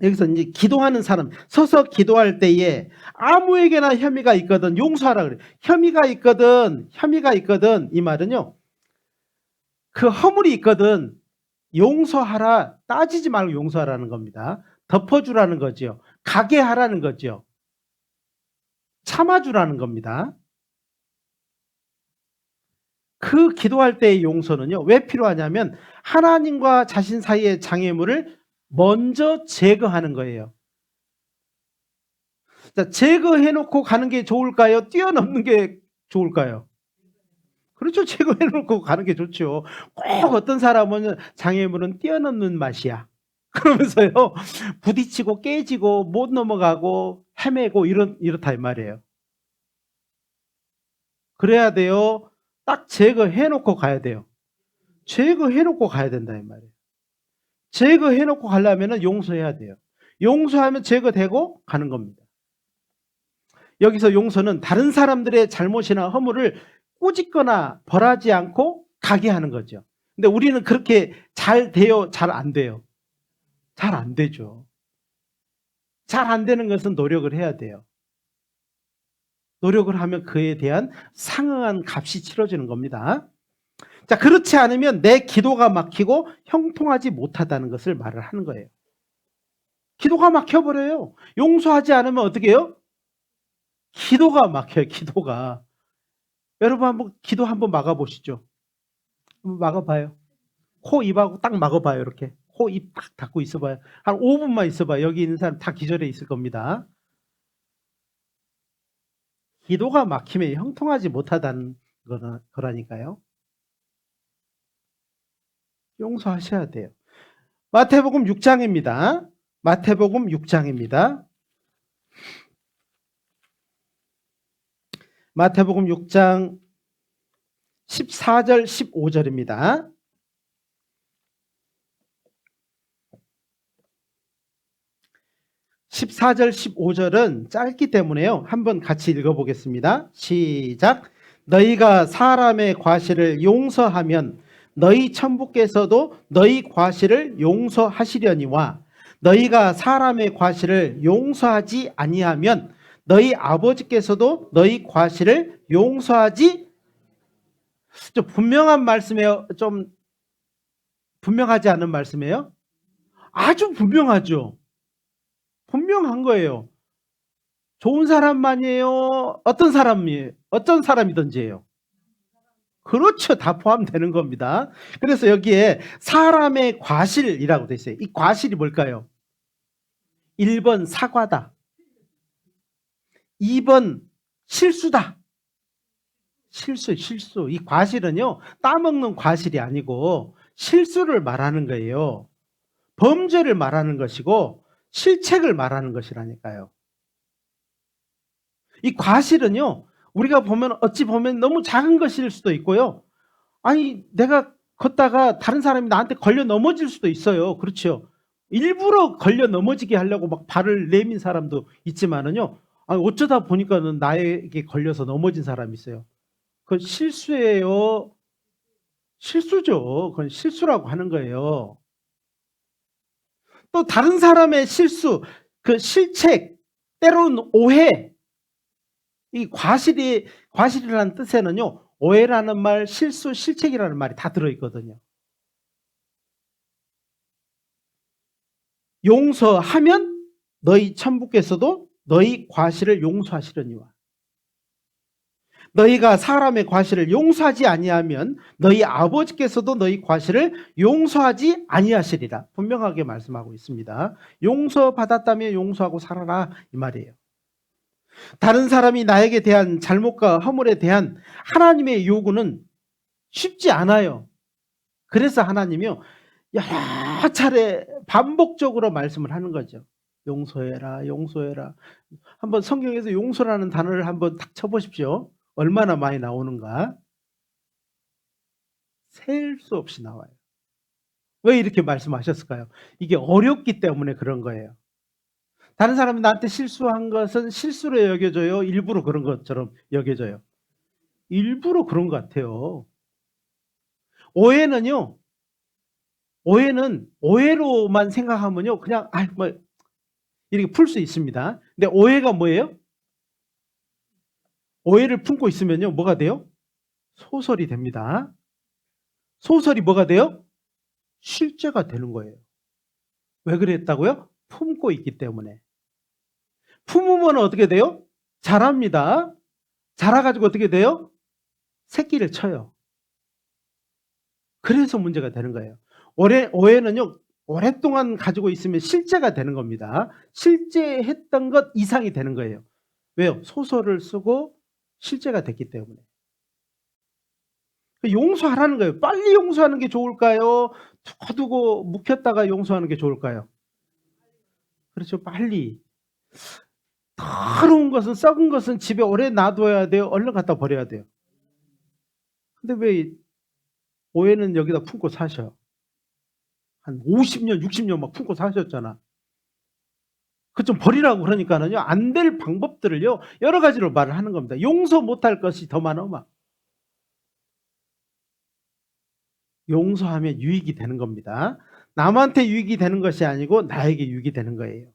여기서 이제 기도하는 사람, 서서 기도할 때에 아무에게나 혐의가 있거든 용서하라 그래요. 혐의가 있거든 이 말은요, 그 허물이 있거든 용서하라, 따지지 말고 용서하라는 겁니다. 덮어주라는 거죠. 가게 하라는 거죠. 참아주라는 겁니다. 그 기도할 때의 용서는요, 왜 필요하냐면 하나님과 자신 사이의 장애물을 먼저 제거하는 거예요. 자, 제거해놓고 가는 게 좋을까요? 뛰어넘는 게 좋을까요? 그렇죠. 제거해놓고 가는 게 좋죠. 꼭 어떤 사람은 장애물은 뛰어넘는 맛이야. 그러면서요, 부딪히고 깨지고 못 넘어가고 헤매고 이렇다 이 말이에요. 그래야 돼요. 딱 제거해놓고 가야 돼요. 제거해놓고 가야 된다 이 말이에요. 제거해놓고 가려면 용서해야 돼요. 용서하면 제거되고 가는 겁니다. 여기서 용서는 다른 사람들의 잘못이나 허물을 꾸짖거나 벌하지 않고 가게 하는 거죠. 근데 우리는 그렇게 잘 돼요? 잘 안 돼요? 잘 안 되죠. 잘 안 되는 것은 노력을 해야 돼요. 노력을 하면 그에 대한 상응한 값이 치러지는 겁니다. 자, 그렇지 않으면 내 기도가 막히고 형통하지 못하다는 것을 말을 하는 거예요. 기도가 막혀버려요. 용서하지 않으면 어떻게 해요? 기도가 막혀요. 기도가. 여러분 한번 기도 한번 막아보시죠. 한번 막아봐요. 코, 입하고 딱 막아봐요. 이렇게. 코, 입 딱 닫고 있어봐요. 한 5분만 있어봐요. 여기 있는 사람 다 기절해 있을 겁니다. 기도가 막히면 형통하지 못하다는 거라니까요. 용서하셔야 돼요. 마태복음 6장입니다. 마태복음 6장입니다. 마태복음 6장 14절 15절입니다. (14절) (15절은) 짧기 때문에요. 한번 같이 읽어보겠습니다. 시작. 너희가 사람의 과실을 용서하면 너희 천부께서도 너희 과실을 용서하시려니와 너희가 사람의 과실을 용서하지 아니하면 너희 아버지께서도 너희 과실을 용서하지. 좀 분명한 말씀이에요? 좀 분명하지 않은 말씀이에요? 아주 분명하죠. 분명한 거예요. 좋은 사람만이에요? 어떤 사람이든지예요. 그렇죠. 다 포함되는 겁니다. 그래서 여기에 사람의 과실이라고 돼 있어요. 이 과실이 뭘까요? 1번 사과다. 2번 실수다. 실수. 이 과실은요, 따먹는 과실이 아니고 실수를 말하는 거예요. 범죄를 말하는 것이고 실책을 말하는 것이라니까요. 이 과실은요, 우리가 보면 어찌 보면 너무 작은 것일 수도 있고요. 아니, 내가 걷다가 다른 사람이 나한테 걸려 넘어질 수도 있어요. 그렇죠. 일부러 걸려 넘어지게 하려고 막 발을 내민 사람도 있지만은요. 아니, 어쩌다 보니까는 나에게 걸려서 넘어진 사람이 있어요. 그건 실수예요. 실수죠. 그건 실수라고 하는 거예요. 또 다른 사람의 실수, 그 실책, 때로는 오해. 이 과실이라는 뜻에는요, 오해라는 말, 실수, 실책이라는 말이 다 들어있거든요. 용서하면 너희 천부께서도 너희 과실을 용서하시려니와 너희가 사람의 과실을 용서하지 아니하면 너희 아버지께서도 너희 과실을 용서하지 아니하시리라. 분명하게 말씀하고 있습니다. 용서받았다면 용서하고 살아라 이 말이에요. 다른 사람이 나에게 대한 잘못과 허물에 대한 하나님의 요구는 쉽지 않아요. 그래서 하나님이요, 여러 차례 반복적으로 말씀을 하는 거죠. 용서해라, 용서해라. 한번 성경에서 용서라는 단어를 한번 딱 쳐보십시오. 얼마나 많이 나오는가? 셀 수 없이 나와요. 왜 이렇게 말씀하셨을까요? 이게 어렵기 때문에 그런 거예요. 다른 사람이 나한테 실수한 것은 실수로 여겨져요? 일부러 그런 것처럼 여겨져요? 일부러 그런 것 같아요. 오해는 오해로만 생각하면요, 그냥 이렇게 풀 수 있습니다. 근데 오해가 뭐예요? 오해를 품고 있으면요, 뭐가 돼요? 소설이 됩니다. 소설이 뭐가 돼요? 실제가 되는 거예요. 왜 그랬다고요? 품고 있기 때문에. 품으면 어떻게 돼요? 자랍니다. 자라가지고 어떻게 돼요? 새끼를 쳐요. 그래서 문제가 되는 거예요. 오해는요, 오랫동안 가지고 있으면 실제가 되는 겁니다. 실제 했던 것 이상이 되는 거예요. 왜요? 소설을 쓰고 실제가 됐기 때문에. 용서하라는 거예요. 빨리 용서하는 게 좋을까요? 두고두고 묵혔다가 용서하는 게 좋을까요? 그렇죠. 빨리. 더러운 것은, 썩은 것은 집에 오래 놔둬야 돼요? 얼른 갖다 버려야 돼요? 근데 왜 오해는 여기다 품고 사셔? 한 50년, 60년 막 품고 사셨잖아. 그 좀 버리라고 그러니까는요, 안 될 방법들을요, 여러 가지로 말을 하는 겁니다. 용서 못할 것이 더 많아, 막. 용서하면 유익이 되는 겁니다. 남한테 유익이 되는 것이 아니고 나에게 유익이 되는 거예요.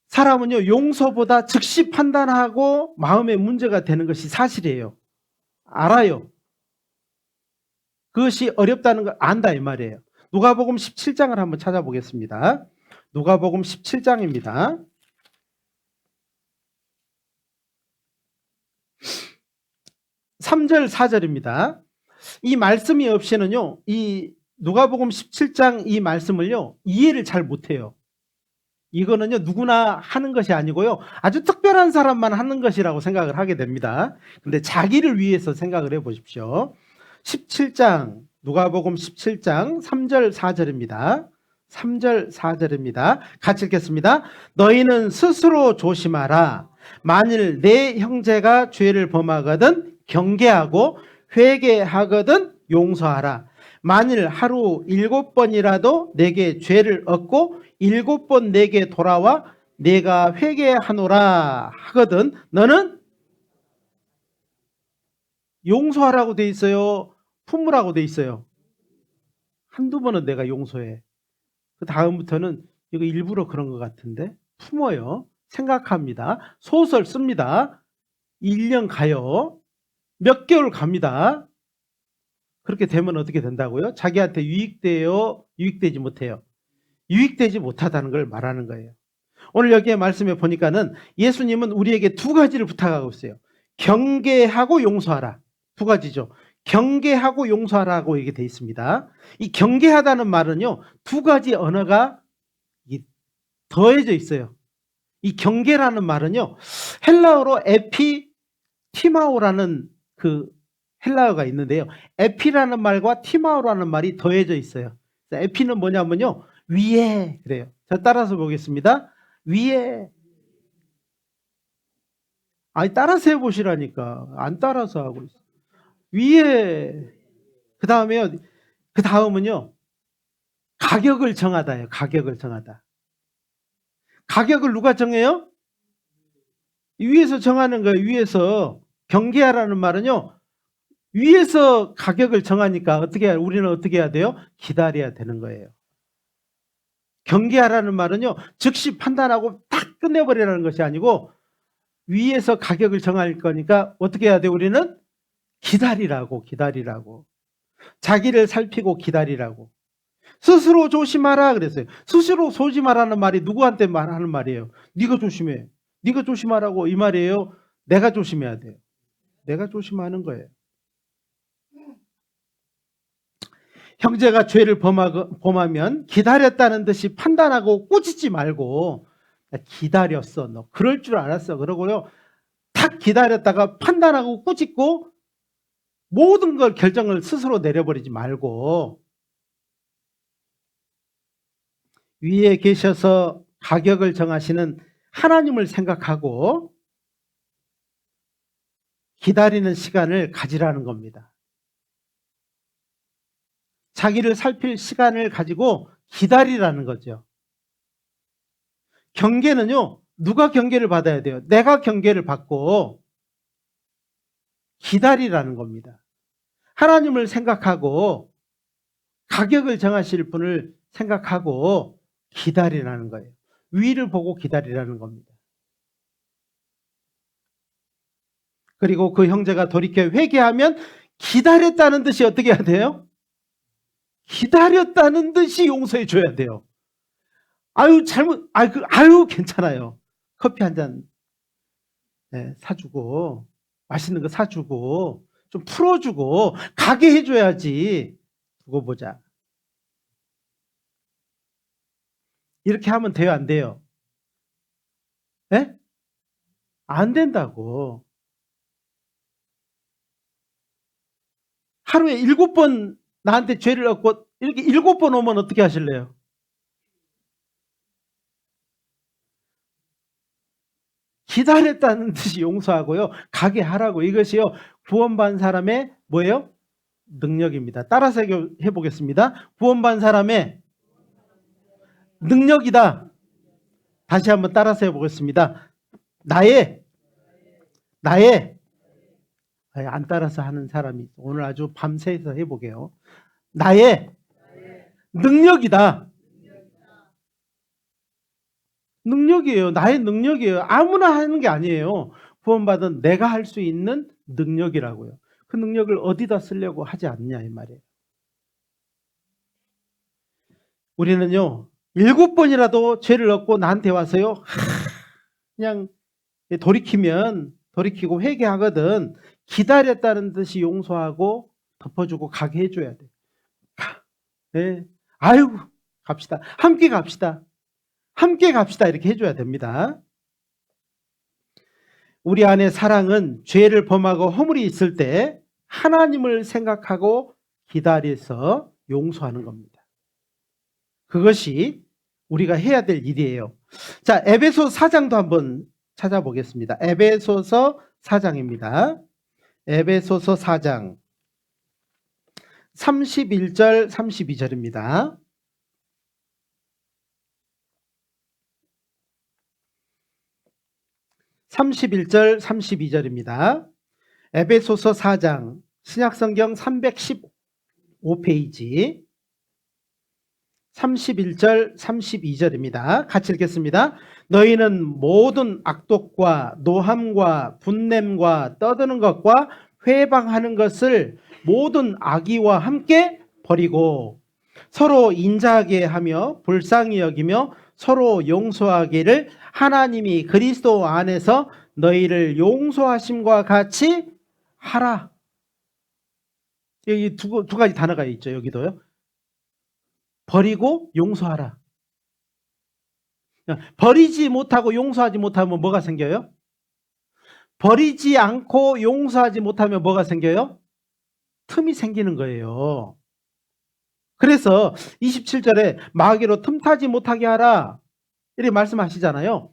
사람은요, 용서보다 즉시 판단하고 마음에 문제가 되는 것이 사실이에요. 알아요. 그것이 어렵다는 걸 안다 이 말이에요. 누가복음 17장을 한번 찾아보겠습니다. 누가복음 17장입니다. 3절 4절입니다. 이 말씀이 없이는요, 이 누가복음 17장 이 말씀을요, 이해를 잘 못해요. 이거는요, 누구나 하는 것이 아니고요, 아주 특별한 사람만 하는 것이라고 생각을 하게 됩니다. 근데 자기를 위해서 생각을 해 보십시오. 17장, 누가복음 17장 3절 4절입니다. 3절 4절입니다. 같이 읽겠습니다. 너희는 스스로 조심하라. 만일 내 형제가 죄를 범하거든 경계하고 회개하거든 용서하라. 만일 하루 7번이라도 내게 죄를 얻고 7번 내게 돌아와 내가 회개하노라 하거든 너는 용서하라고 돼 있어요? 품으라고 돼 있어요? 한두 번은 내가 용서해. 그 다음부터는 이거 일부러 그런 것 같은데 품어요. 생각합니다. 소설 씁니다. 1년 가요. 몇 개월 갑니다. 그렇게 되면 어떻게 된다고요? 자기한테 유익돼요? 유익되지 못해요? 유익되지 못하다는 걸 말하는 거예요. 오늘 여기에 말씀에 보니까는 예수님은 우리에게 두 가지를 부탁하고 있어요. 경계하고 용서하라. 두 가지죠. 경계하고 용서하라고 얘기 되어 있습니다. 이 경계하다는 말은요, 두 가지 언어가 더해져 있어요. 이 경계라는 말은요, 헬라어로 에피티마오라는 그 헬라어가 있는데요. 에피라는 말과 티마오라는 말이 더해져 있어요. 에피는 뭐냐면요, 위에 그래요. 자, 따라서 보겠습니다. 위에. 아니, 따라서 해보시라니까. 안 따라서 하고 있어. 위에. 그 다음은요, 가격을 정하다예요. 가격을 정하다. 가격을 누가 정해요? 위에서 정하는 거예요. 위에서. 경계하라는 말은요, 위에서 가격을 정하니까 우리는 어떻게 해야 돼요? 기다려야 되는 거예요. 경계하라는 말은요, 즉시 판단하고 딱 끝내버리라는 것이 아니고 위에서 가격을 정할 거니까 어떻게 해야 돼요? 우리는 기다리라고. 자기를 살피고 기다리라고. 스스로 조심하라 그랬어요. 스스로 조심하라는 말이 누구한테 말하는 말이에요? 네가 조심해. 네가 조심하라고 이 말이에요? 내가 조심해야 돼요. 내가 조심하는 거예요. 형제가 죄를 범하면 기다렸다는 듯이 판단하고 꾸짖지 말고 기다렸어. 너 그럴 줄 알았어. 그러고요. 탁 기다렸다가 판단하고 꾸짖고 모든 걸 결정을 스스로 내려버리지 말고 위에 계셔서 가격을 정하시는 하나님을 생각하고 기다리는 시간을 가지라는 겁니다. 자기를 살필 시간을 가지고 기다리라는 거죠. 경계는요, 누가 경계를 받아야 돼요? 내가 경계를 받고 기다리라는 겁니다. 하나님을 생각하고 가격을 정하실 분을 생각하고 기다리라는 거예요. 위를 보고 기다리라는 겁니다. 그리고 그 형제가 돌이켜 회개하면 기다렸다는 듯이 어떻게 해야 돼요? 기다렸다는 듯이 용서해 줘야 돼요. 아유, 아유, 괜찮아요. 커피 한 잔 사주고, 맛있는 거 사주고, 좀 풀어주고, 가게 해줘야지. 두고 보자. 이렇게 하면 돼요, 안 돼요? 예? 안 된다고. 하루에 7번 나한테 죄를 얻고, 이렇게 7번 오면 어떻게 하실래요? 기다렸다는 듯이 용서하고요. 가게 하라고. 이것이요. 구원받은 사람의 뭐예요? 능력입니다. 따라서 해보겠습니다. 구원받은 사람의 능력이다. 다시 한번 따라서 해보겠습니다. 나의 안 따라서 하는 사람이 오늘 아주 밤새서 해보게요. 나의 능력이다. 능력이에요. 나의 능력이에요. 아무나 하는 게 아니에요. 구원받은 내가 할 수 있는 능력이라고요. 그 능력을 어디다 쓰려고 하지 않냐 이 말이에요. 우리는요. 7번이라도 죄를 얻고 나한테 와서요. 그냥 돌이키고 회개하거든. 기다렸다는 듯이 용서하고 덮어주고 가게 해줘야 돼. 네. 아유, 갑시다. 함께 갑시다. 함께 갑시다. 이렇게 해줘야 됩니다. 우리 안에 사랑은 죄를 범하고 허물이 있을 때 하나님을 생각하고 기다려서 용서하는 겁니다. 그것이 우리가 해야 될 일이에요. 자, 에베소 4장도 한번 찾아보겠습니다. 에베소서 4장입니다. 에베소서 4장 31절 32절입니다. (31절) (32절입니다) 에베소서 4장 신약성경 315페이지 31절 32절입니다. 같이 읽겠습니다. 너희는 모든 악독과 노함과 분냄과 떠드는 것과 회방하는 것을 모든 악의와 함께 버리고 서로 인자하게 하며 불쌍히 여기며 서로 용서하기를 하나님이 그리스도 안에서 너희를 용서하심과 같이 하라. 여기 두 가지 단어가 있죠. 여기도요. 버리고 용서하라. 버리지 못하고 용서하지 못하면 뭐가 생겨요? 버리지 않고 용서하지 못하면 뭐가 생겨요? 틈이 생기는 거예요. 그래서 27절에 마귀로 틈타지 못하게 하라 이렇게 말씀하시잖아요.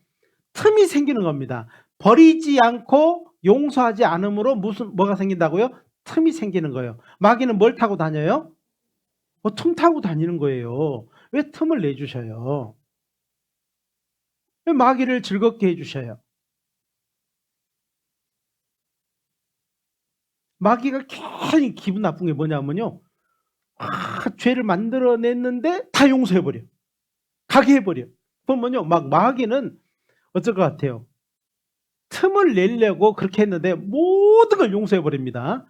틈이 생기는 겁니다. 버리지 않고 용서하지 않음으로 뭐가 생긴다고요? 틈이 생기는 거예요. 마귀는 뭘 타고 다녀요? 틈 타고 다니는 거예요. 왜 틈을 내주셔요? 왜 마귀를 즐겁게 해주셔요? 마귀가 괜히 기분 나쁜 게 뭐냐면요. 죄를 만들어냈는데 다 용서해버려. 가게 해버려. 그러면요. 막 마귀는 어쩔 것 같아요? 틈을 내려고 그렇게 했는데 모든 걸 용서해버립니다.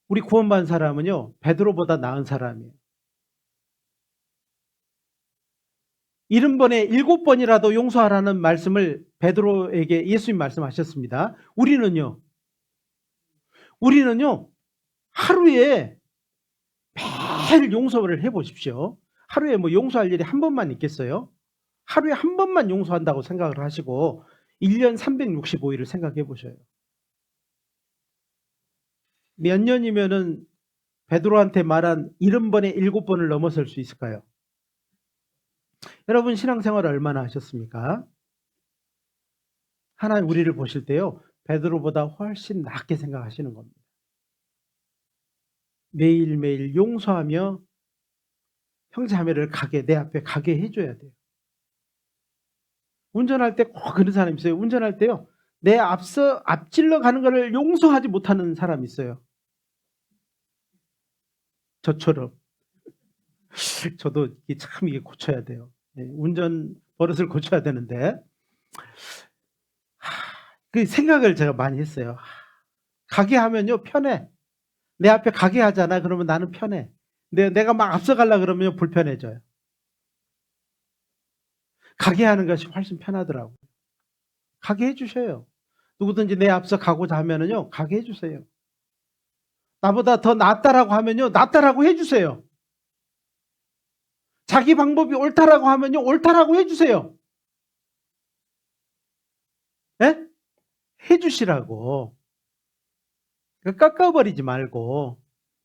우리 구원받은 사람은요. 베드로보다 나은 사람이에요. 70번에 7번이라도 용서하라는 말씀을 베드로에게 예수님 말씀하셨습니다. 우리는요. 하루에 매일 용서를 해보십시오. 하루에 뭐 용서할 일이 한 번만 있겠어요? 하루에 한 번만 용서한다고 생각을 하시고 1년 365일을 생각해 보셔요. 몇 년이면은 베드로한테 말한 70번에 7번을 넘어설 수 있을까요? 여러분 신앙생활 얼마나 하셨습니까? 하나님 우리를 보실 때요. 베드로보다 훨씬 낫게 생각하시는 겁니다. 매일매일 용서하며 형제자매를 내 앞에 가게 해줘야 돼요. 운전할 때 꼭 그런 사람 있어요. 운전할 때요. 내 앞질러 가는 것을 용서하지 못하는 사람이 있어요. 저처럼. 저도 참 이게 고쳐야 돼요. 운전 버릇을 고쳐야 되는데 그 생각을 제가 많이 했어요. 가게 하면요 편해. 내 앞에 가게 하잖아. 그러면 나는 편해. 내가 막 앞서가려고 그러면 불편해져요. 가게 하는 것이 훨씬 편하더라고요. 가게 해주셔요. 누구든지 내 앞서 가고자 하면은요, 가게 해주세요. 나보다 더 낫다라고 하면요, 낫다라고 해주세요. 자기 방법이 옳다라고 하면요, 옳다라고 해주세요. 네? 해주시라고. 깎아버리지 말고,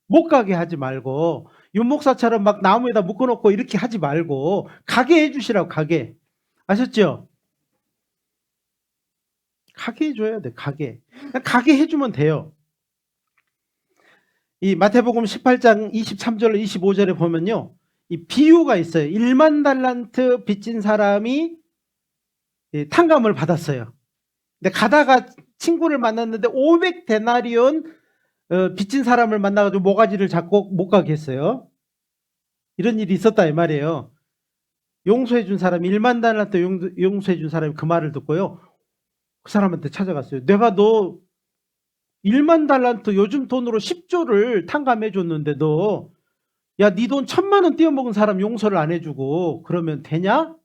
못 가게 하지 말고, 윤목사처럼 막 나무에다 묶어놓고 이렇게 하지 말고, 가게 해주시라고, 가게. 아셨죠? 가게 해줘야 돼, 가게. 가게 해주면 돼요. 이 마태복음 18장 23절 25절에 보면요, 이 비유가 있어요. 1만 달란트 빚진 사람이 탕감을 받았어요. 근데 가다가 친구를 만났는데 500데나리온 빚진 사람을 만나가지고 모가지를 잡고 못 가게 했어요. 이런 일이 있었다 이 말이에요. 용서해 준 사람이 1만 달란트 용서해 준 사람이 그 말을 듣고요, 그 사람한테 찾아갔어요. 내가 너 1만 달란트 요즘 돈으로 10조를 탕감해 줬는데 너, 야, 네 돈 1,000만 원 떼어먹은 사람 용서를 안 해주고 그러면 되냐?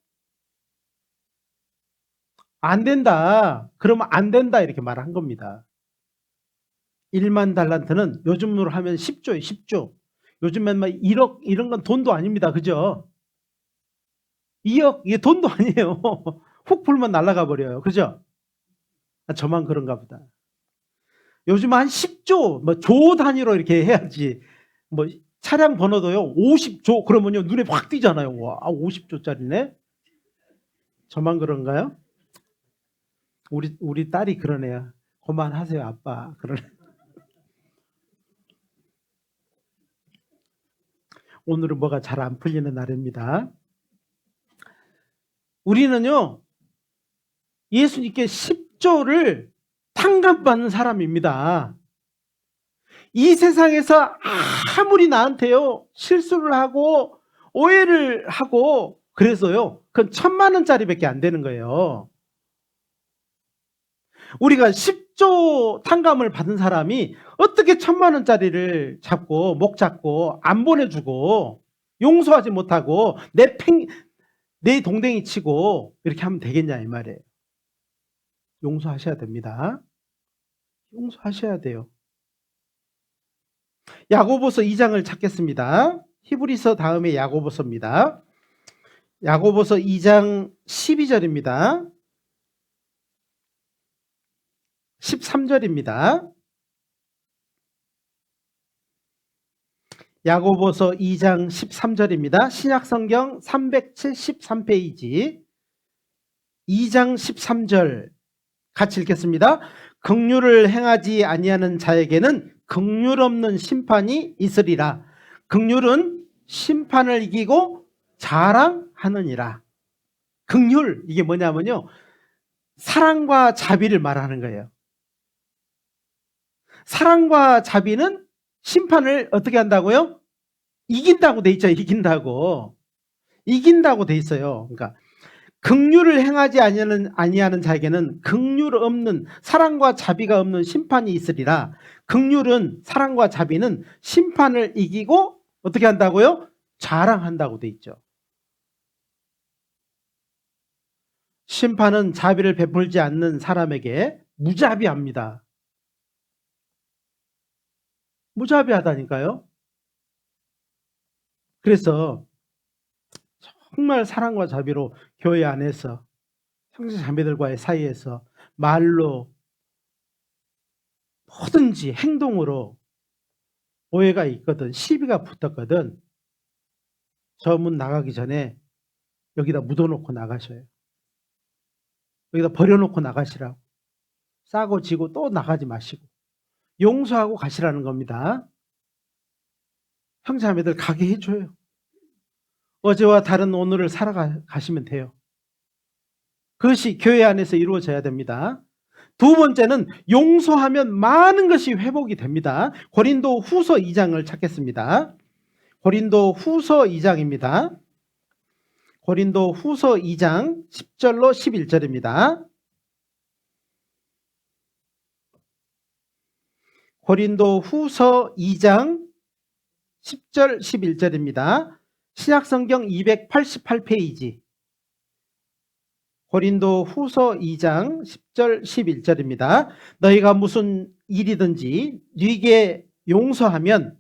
안 된다. 그러면 안 된다. 이렇게 말한 겁니다. 1만 달란트는 요즘으로 하면 10조예요. 10조. 요즘엔 막 1억 이런 건 돈도 아닙니다. 그죠? 2억 이게 돈도 아니에요. 훅 불면 날아가 버려요. 그죠? 저만 그런가 보다. 요즘 한 10조, 뭐 조 단위로 이렇게 해야지. 뭐 차량 번호도요, 50조 그러면요 눈에 확 띄잖아요. 와, 50조짜리네. 저만 그런가요? 우리 딸이 그러네요. 그만하세요, 아빠. 그러네. 오늘은 뭐가 잘 안 풀리는 날입니다. 우리는요, 예수님께 10조를 탕감받는 사람입니다. 이 세상에서 아무리 나한테요, 실수를 하고 오해를 하고 그래서요, 그건 1,000만 원짜리밖에 안 되는 거예요. 우리가 10조 탕감을 받은 사람이 어떻게 1,000만 원짜리를 잡고 목 잡고 안 보내주고 용서하지 못하고 내 동댕이 치고 이렇게 하면 되겠냐 이 말이에요. 용서하셔야 됩니다. 용서하셔야 돼요. 야고보서 2장을 찾겠습니다. 히브리서 다음에 야고보서입니다. 야고보서 2장 12절입니다. 13절입니다. 야고보서 2장 13절입니다. 신약성경 373페이지 2장 13절 같이 읽겠습니다. 긍휼을 행하지 아니하는 자에게는 긍휼 없는 심판이 있으리라. 긍휼은 심판을 이기고 자랑하느니라. 긍휼, 이게 뭐냐면요, 사랑과 자비를 말하는 거예요. 사랑과 자비는 심판을 어떻게 한다고요? 이긴다고 돼 있죠. 이긴다고 돼 있어요. 그러니까 긍휼을 행하지 아니하는 자에게는 긍휼 없는, 사랑과 자비가 없는 심판이 있으리라. 긍휼은, 사랑과 자비는 심판을 이기고 어떻게 한다고요? 자랑한다고 돼 있죠. 심판은 자비를 베풀지 않는 사람에게 무자비합니다. 무자비하다니까요. 그래서 정말 사랑과 자비로 교회 안에서 형제 자매들과의 사이에서 말로 뭐든지 행동으로 오해가 있거든, 시비가 붙었거든, 저 문 나가기 전에 여기다 묻어놓고 나가셔요. 여기다 버려놓고 나가시라고. 싸고 지고 또 나가지 마시고 용서하고 가시라는 겁니다. 형제 자매들 가게 해줘요. 어제와 다른 오늘을 살아가시면 돼요. 그것이 교회 안에서 이루어져야 됩니다. 두 번째는 용서하면 많은 것이 회복이 됩니다. 고린도 후서 2장을 찾겠습니다. 고린도 후서 2장입니다. 고린도 후서 2장 10절로 11절입니다. 고린도 후서 2장 10절 11절입니다. 신약성경 288페이지 고린도 후서 2장 10절 11절입니다. 너희가 무슨 일이든지 네게 용서하면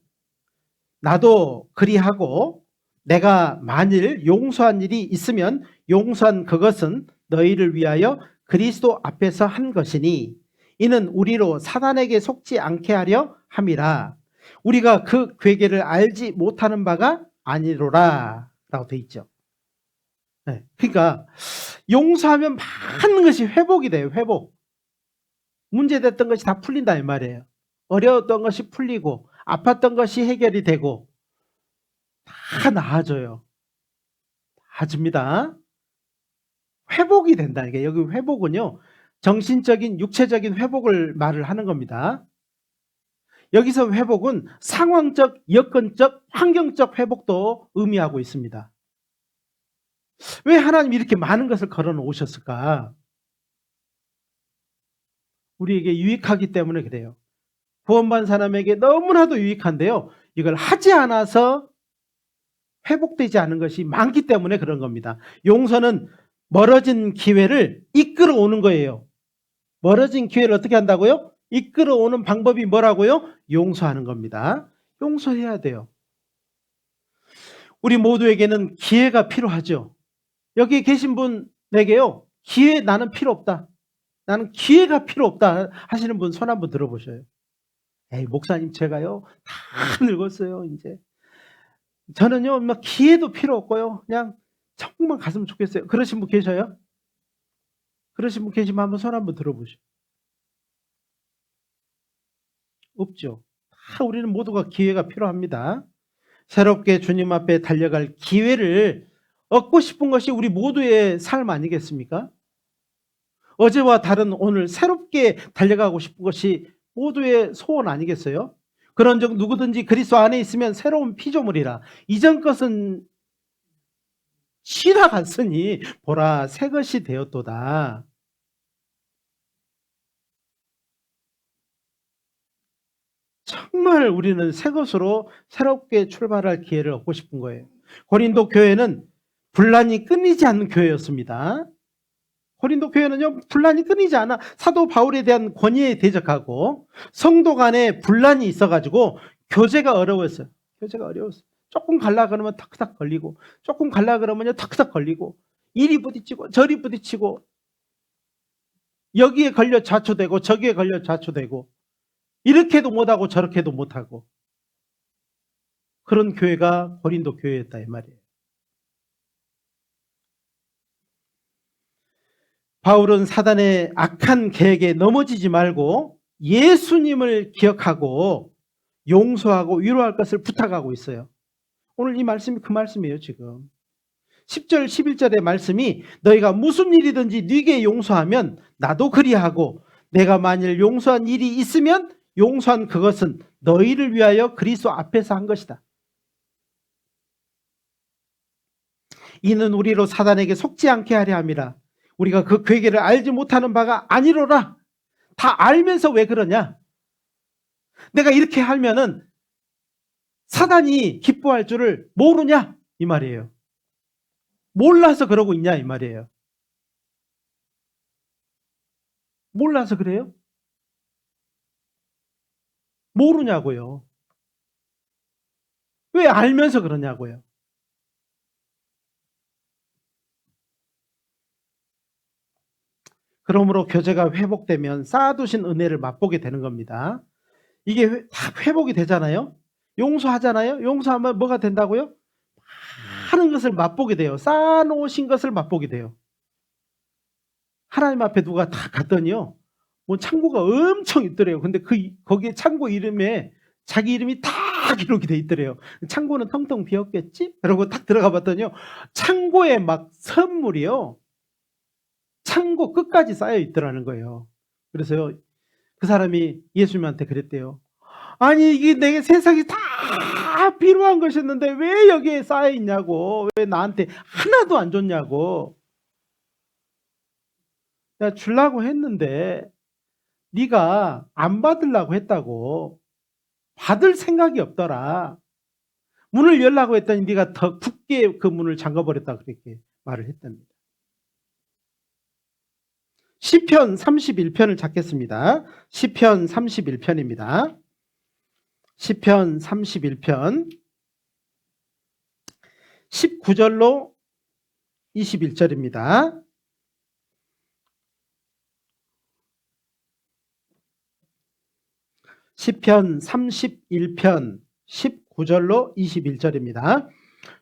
나도 그리하고 내가 만일 용서한 일이 있으면 용서한 그것은 너희를 위하여 그리스도 앞에서 한 것이니 이는 우리로 사단에게 속지 않게 하려 함이라. 우리가 그 괴계를 알지 못하는 바가 아니로라 라고 돼 있죠. 네, 그러니까 용서하면 많은 것이 회복이 돼요. 회복. 문제됐던 것이 다 풀린다 이 말이에요. 어려웠던 것이 풀리고 아팠던 것이 해결이 되고 다 나아져요. 나아집니다. 회복이 된다. 이게 여기 회복은요, 정신적인 육체적인 회복을 말을 하는 겁니다. 여기서 회복은 상황적, 여건적, 환경적 회복도 의미하고 있습니다. 왜 하나님이 이렇게 많은 것을 걸어 놓으셨을까? 우리에게 유익하기 때문에 그래요. 구원받은 사람에게 너무나도 유익한데요, 이걸 하지 않아서 회복되지 않은 것이 많기 때문에 그런 겁니다. 용서는 멀어진 기회를 이끌어 오는 거예요. 멀어진 기회를 어떻게 한다고요? 이끌어 오는 방법이 뭐라고요? 용서하는 겁니다. 용서해야 돼요. 우리 모두에게는 기회가 필요하죠. 여기 계신 분에게요, 기회 나는 필요 없다, 나는 기회가 필요 없다 하시는 분 손 한번 들어보셔요. 에이, 목사님 제가요 다 늙었어요. 이제 저는요 막 기회도 필요 없고요, 그냥 천국만 갔으면 좋겠어요. 그러신 분 계셔요? 그러신 분 계시면 한번 손 한번 들어보시오. 없죠. 다 우리는 모두가 기회가 필요합니다. 새롭게 주님 앞에 달려갈 기회를 얻고 싶은 것이 우리 모두의 삶 아니겠습니까? 어제와 다른 오늘 새롭게 달려가고 싶은 것이 모두의 소원 아니겠어요? 그런즉 누구든지 그리스도 안에 있으면 새로운 피조물이라. 이전 것은 지나갔으니 보라 새 것이 되었도다. 정말 우리는 새 것으로 새롭게 출발할 기회를 얻고 싶은 거예요. 고린도 교회는 분란이 끊이지 않는 교회였습니다. 고린도 교회는요, 분란이 끊이지 않아 사도 바울에 대한 권위에 대적하고 성도 간에 분란이 있어가지고 교제가 어려웠어요. 교제가 어려웠어요. 조금 갈라 그러면 탁탁 걸리고, 조금 갈라 그러면요 탁탁 걸리고, 이리 부딪히고 저리 부딪히고, 여기에 걸려 좌초되고 저기에 걸려 좌초되고, 이렇게도 못하고 저렇게도 못하고, 그런 교회가 고린도 교회였다 이 말이에요. 바울은 사단의 악한 계획에 넘어지지 말고 예수님을 기억하고 용서하고 위로할 것을 부탁하고 있어요. 오늘 이 말씀이 그 말씀이에요. 지금 10절 11절의 말씀이 너희가 무슨 일이든지 네게 용서하면 나도 그리하고 내가 만일 용서한 일이 있으면 용서한 그것은 너희를 위하여 그리스도 앞에서 한 것이다. 이는 우리로 사단에게 속지 않게 하려 함이라. 우리가 그 괴계를 알지 못하는 바가 아니로라. 다 알면서 왜 그러냐? 내가 이렇게 하면은 사단이 기뻐할 줄을 모르냐? 이 말이에요. 몰라서 그러고 있냐? 이 말이에요. 몰라서 그래요? 모르냐고요. 왜 알면서 그러냐고요. 그러므로 교제가 회복되면 쌓아두신 은혜를 맛보게 되는 겁니다. 이게 다 회복이 되잖아요. 용서하잖아요. 용서하면 뭐가 된다고요? 많은 것을 맛보게 돼요. 쌓아놓으신 것을 맛보게 돼요. 하나님 앞에 누가 다 갔더니요, 뭐 창고가 엄청 있더래요. 근데 거기에 창고 이름에 자기 이름이 다 기록이 돼 있더래요. 창고는 텅텅 비었겠지? 그러고 딱 들어가 봤더니요, 창고에 막 선물이요, 창고 끝까지 쌓여 있더라는 거예요. 그래서요, 그 사람이 예수님한테 그랬대요. 아니 이게 내게 세상이 다 필요한 것이었는데 왜 여기에 쌓여 있냐고, 왜 나한테 하나도 안 줬냐고. 내가 주려고 했는데 네가 안 받으려고 했다고. 받을 생각이 없더라. 문을 열라고 했더니 네가 더 굳게 그 문을 잠가버렸다, 그렇게 말을 했답니다. 시편 31편을 찾겠습니다. 시편 31편입니다. 시편 31편 19절로 21절입니다. 시편 31편 19절로 21절입니다.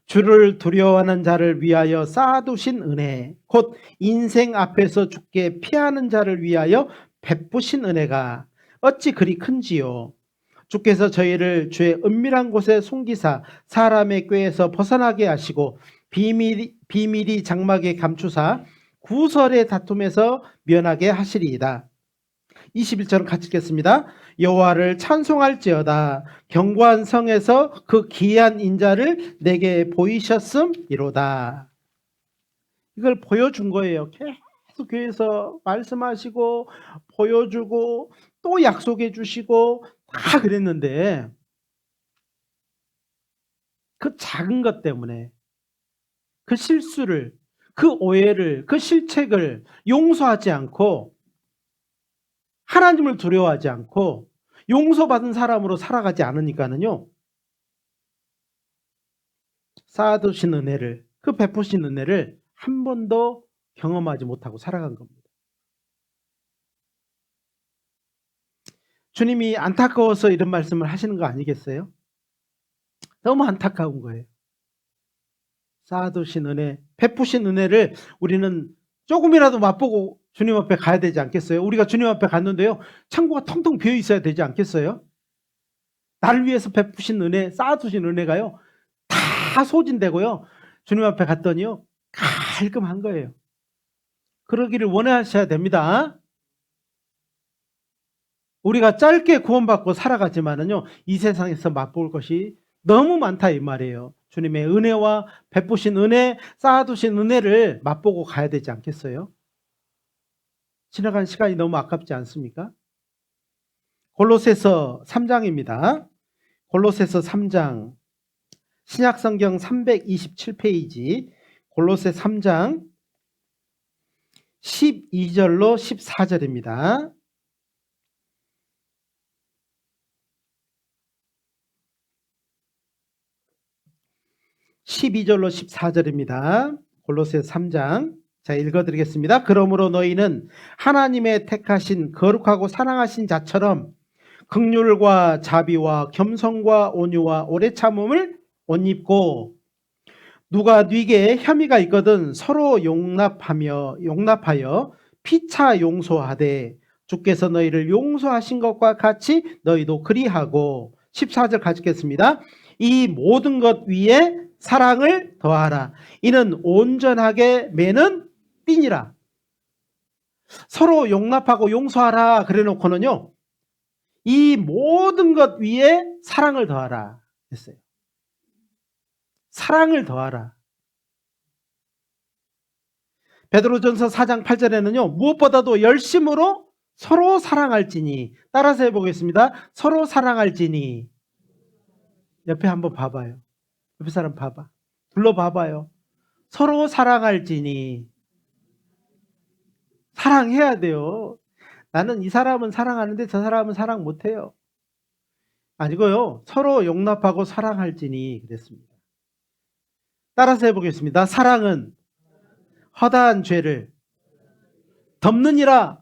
주를 두려워하는 자를 위하여 쌓아두신 은혜, 곧 인생 앞에서 죽게 피하는 자를 위하여 베푸신 은혜가 어찌 그리 큰지요. 주께서 저희를 주의 은밀한 곳에 숨기사 사람의 꾀에서 벗어나게 하시고 비밀이 장막에 감추사 구설의 다툼에서 면하게 하시리이다. 21절은 같이 읽겠습니다. 여호와를 찬송할지어다. 견고한 성에서 그 기이한 인자를 내게 보이셨음이로다. 이걸 보여준 거예요. 계속 교회에서 말씀하시고 보여주고 또 약속해 주시고 다 그랬는데 그 작은 것 때문에 그 실수를, 그 오해를, 그 실책을 용서하지 않고 하나님을 두려워하지 않고 용서받은 사람으로 살아가지 않으니까는요, 쌓아두신 은혜를, 그 베푸신 은혜를 한 번도 경험하지 못하고 살아간 겁니다. 주님이 안타까워서 이런 말씀을 하시는 거 아니겠어요? 너무 안타까운 거예요. 쌓아두신 은혜, 베푸신 은혜를 우리는 조금이라도 맛보고 주님 앞에 가야 되지 않겠어요? 우리가 주님 앞에 갔는데요, 창고가 텅텅 비어 있어야 되지 않겠어요? 나를 위해서 베푸신 은혜, 쌓아두신 은혜가요 다 소진되고요, 주님 앞에 갔더니요 깔끔한 거예요. 그러기를 원하셔야 됩니다. 우리가 짧게 구원받고 살아가지만은요, 이 세상에서 맛볼 것이 너무 많다 이 말이에요. 주님의 은혜와 베푸신 은혜, 쌓아두신 은혜를 맛보고 가야 되지 않겠어요? 지나간 시간이 너무 아깝지 않습니까? 골로새서 3장입니다. 골로새서 3장, 신약성경 327페이지, 골로새 3장 12절로 14절입니다. (12절로) 14절입니다. 골로새 3장. 자, 읽어드리겠습니다. 그러므로 너희는 하나님의 택하신 거룩하고 사랑하신 자처럼 긍휼과 자비와 겸손과 온유와 오래 참음을 옷 입고, 누가 네게 혐의가 있거든 서로 용납하여 피차 용서하되 주께서 너희를 용서하신 것과 같이 너희도 그리하고. 14절 같이 읽겠습니다. 이 모든 것 위에 사랑을 더하라. 이는 온전하게 매는 띠니라. 서로 용납하고 용서하라 그래 놓고는요, 이 모든 것 위에 사랑을 더하라 했어요. 사랑을 더하라. 베드로전서 4장 8절에는요 무엇보다도 열심으로 서로 사랑할지니. 따라서 해보겠습니다. 서로 사랑할지니. 옆에 한번 봐봐요. 옆에 사람 봐봐. 불러봐봐요. 서로 사랑할지니. 사랑해야 돼요. 나는 이 사람은 사랑하는데 저 사람은 사랑 못해요. 아니고요, 서로 용납하고 사랑할지니 그랬습니다. 따라서 해보겠습니다. 사랑은 허다한 죄를 덮느니라.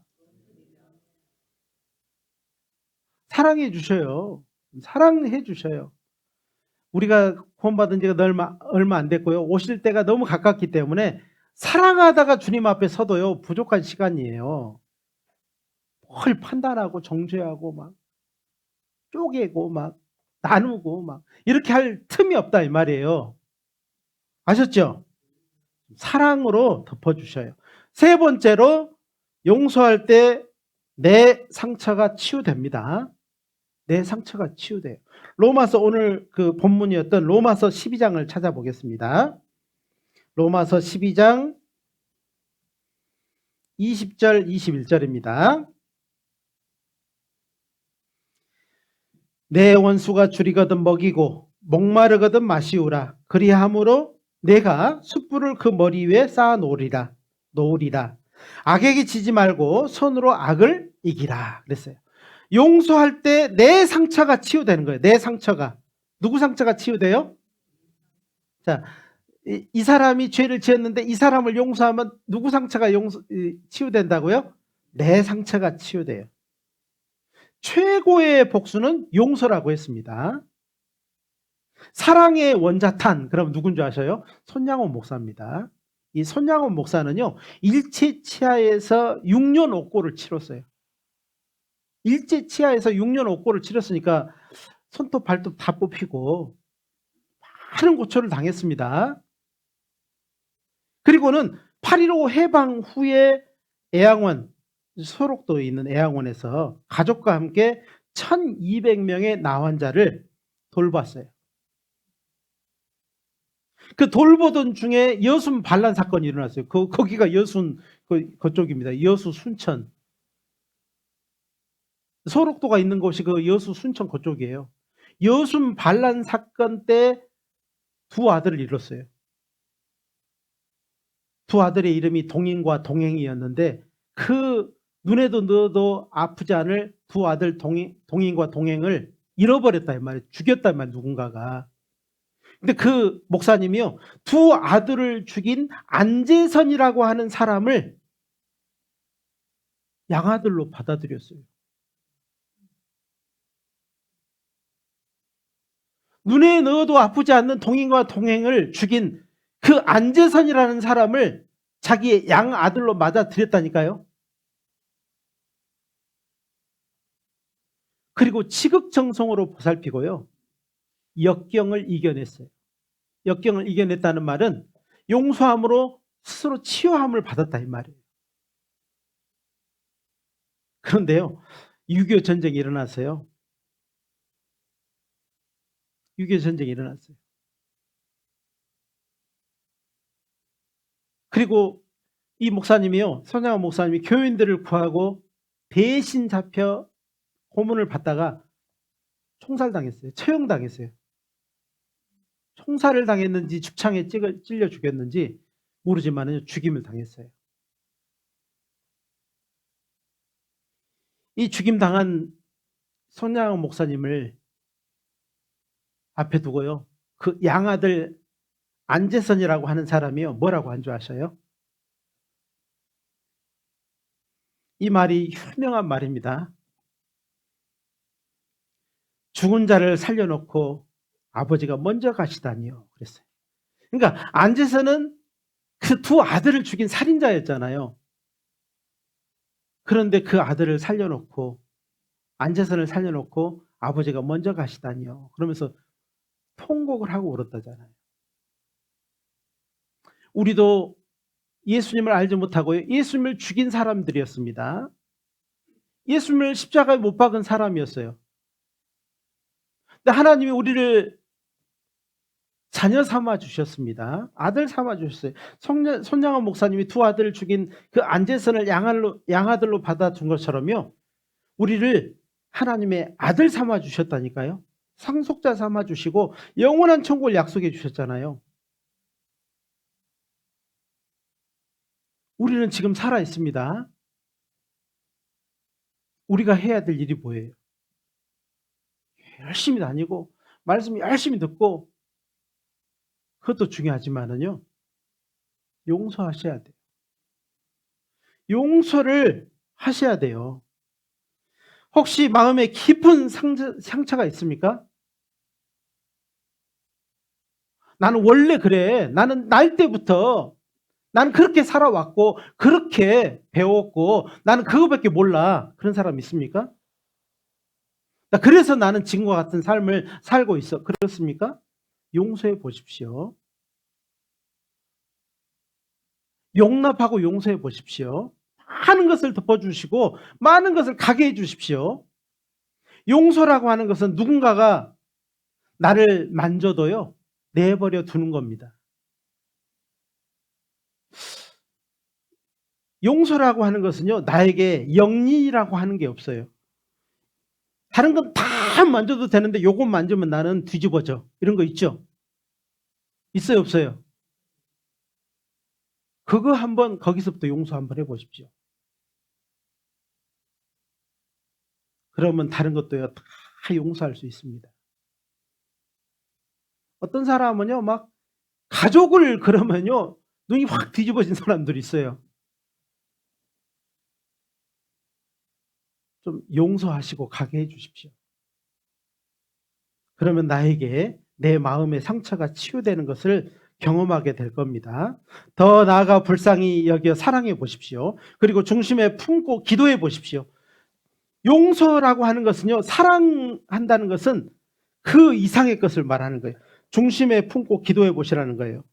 사랑해 주셔요. 사랑해 주셔요. 우리가 구원받은 지가 얼마 안 됐고요, 오실 때가 너무 가깝기 때문에 사랑하다가 주님 앞에 서도요 부족한 시간이에요. 뭘 판단하고 정죄하고 막 쪼개고 막 나누고 막 이렇게 할 틈이 없다 이 말이에요. 아셨죠? 사랑으로 덮어주셔요. 세 번째로, 용서할 때 내 상처가 치유됩니다. 내 상처가 치유돼요. 로마서, 오늘 그 본문이었던 로마서 12장을 찾아보겠습니다. 로마서 12장 20절 21절입니다. 내 원수가 줄이거든 먹이고 목마르거든 마시우라. 그리함으로 내가 숯불을 그 머리 위에 쌓아 놓으리라. 악에게 지지 말고 손으로 악을 이기라 그랬어요. 용서할 때 내 상처가 치유되는 거예요. 내 상처가. 누구 상처가 치유돼요? 자, 이 사람이 죄를 지었는데 이 사람을 용서하면 누구 상처가 치유된다고요? 내 상처가 치유돼요. 최고의 복수는 용서라고 했습니다. 사랑의 원자탄, 그럼 누군지 아셔요? 손양원 목사입니다. 이 손양원 목사는요, 일제치하에서 6년 옥고를 치렀어요. 일제치하에서 6년 옥고를 치렀으니까 손톱 발톱 다 뽑히고 많은 고초를 당했습니다. 그리고는 8.15 해방 후에 애양원, 소록도에 있는 애양원에서 가족과 함께 1200명의 나환자를 돌봤어요. 그 돌보던 중에 여순 반란 사건이 일어났어요. 거기가 여순 그쪽입니다. 여수 순천. 소록도가 있는 곳이 그 여수 순천 그쪽이에요. 여순 반란 사건 때 두 아들을 잃었어요. 두 아들의 이름이 동인과 동행이었는데 그 눈에도 넣어도 아프지 않을 두 아들 동인과 동행을 잃어버렸다 이 말이에요. 죽였다 이 말이에요. 누군가가. 근데 그 목사님이요, 두 아들을 죽인 안재선이라고 하는 사람을 양아들로 받아들였어요. 눈에 넣어도 아프지 않는 동인과 동행을 죽인 그 안재선이라는 사람을 자기의 양아들로 맞아들였다니까요. 그리고 지극정성으로 보살피고요, 역경을 이겨냈어요. 역경을 이겨냈다는 말은 용서함으로 스스로 치유함을 받았다 이 말이에요. 그런데요, 6.25 전쟁이 일어났어요. 6.25 전쟁이 일어났어요. 그리고 이 목사님이요, 손양원 목사님이 교인들을 구하고 배신 잡혀 고문을 받다가 총살당했어요. 처형당했어요. 총살을 당했는지 죽창에 찔려 죽였는지 모르지만 죽임을 당했어요. 이 죽임당한 손양원 목사님을 앞에 두고요, 그 양아들 안재선이라고 하는 사람이요, 뭐라고 한 줄 아셔요? 이 말이 유명한 말입니다. 죽은 자를 살려놓고 아버지가 먼저 가시다니요 그랬어요. 그러니까 안재선은 그 두 아들을 죽인 살인자였잖아요. 그런데 그 아들을 살려놓고, 안재선을 살려놓고 아버지가 먼저 가시다니요 그러면서 통곡을 하고 울었다잖아요. 우리도 예수님을 알지 못하고 예수님을 죽인 사람들이었습니다. 예수님을 십자가에 못 박은 사람이었어요. 근데 하나님이 우리를 자녀 삼아 주셨습니다. 아들 삼아 주셨어요. 손양원 목사님이 두 아들을 죽인 그 안재선을 양아들로 받아준 것처럼요, 우리를 하나님의 아들 삼아 주셨다니까요. 상속자 삼아 주시고 영원한 천국을 약속해 주셨잖아요. 우리는 지금 살아 있습니다. 우리가 해야 될 일이 뭐예요? 열심히 다니고 말씀 열심히 듣고, 그것도 중요하지만은요, 용서하셔야 돼요. 용서를 하셔야 돼요. 혹시 마음에 깊은 상처가 있습니까? 나는 원래 그래. 나는 날 때부터 나는 그렇게 살아왔고 그렇게 배웠고 나는 그거밖에 몰라. 그런 사람 있습니까? 그래서 나는 지금과 같은 삶을 살고 있어. 그렇습니까? 용서해 보십시오. 용납하고 용서해 보십시오. 많은 것을 덮어주시고 많은 것을 가게 해 주십시오. 용서라고 하는 것은 누군가가 나를 만져도요, 내버려 두는 겁니다. 용서라고 하는 것은요, 나에게 영리라고 하는 게 없어요. 다른 건 다 만져도 되는데 요것 만지면 나는 뒤집어져. 이런 거 있죠? 있어요, 없어요? 그거 한번 거기서부터 용서 한번 해보십시오. 그러면 다른 것도요 다 용서할 수 있습니다. 어떤 사람은요 막 가족을 그러면요 눈이 확 뒤집어진 사람들이 있어요. 좀 용서하시고 가게 해 주십시오. 그러면 나에게 내 마음의 상처가 치유되는 것을 경험하게 될 겁니다. 더 나아가 불쌍히 여겨 사랑해 보십시오. 그리고 중심에 품고 기도해 보십시오. 용서라고 하는 것은요, 사랑한다는 것은 그 이상의 것을 말하는 거예요. 중심에 품고 기도해 보시라는 거예요.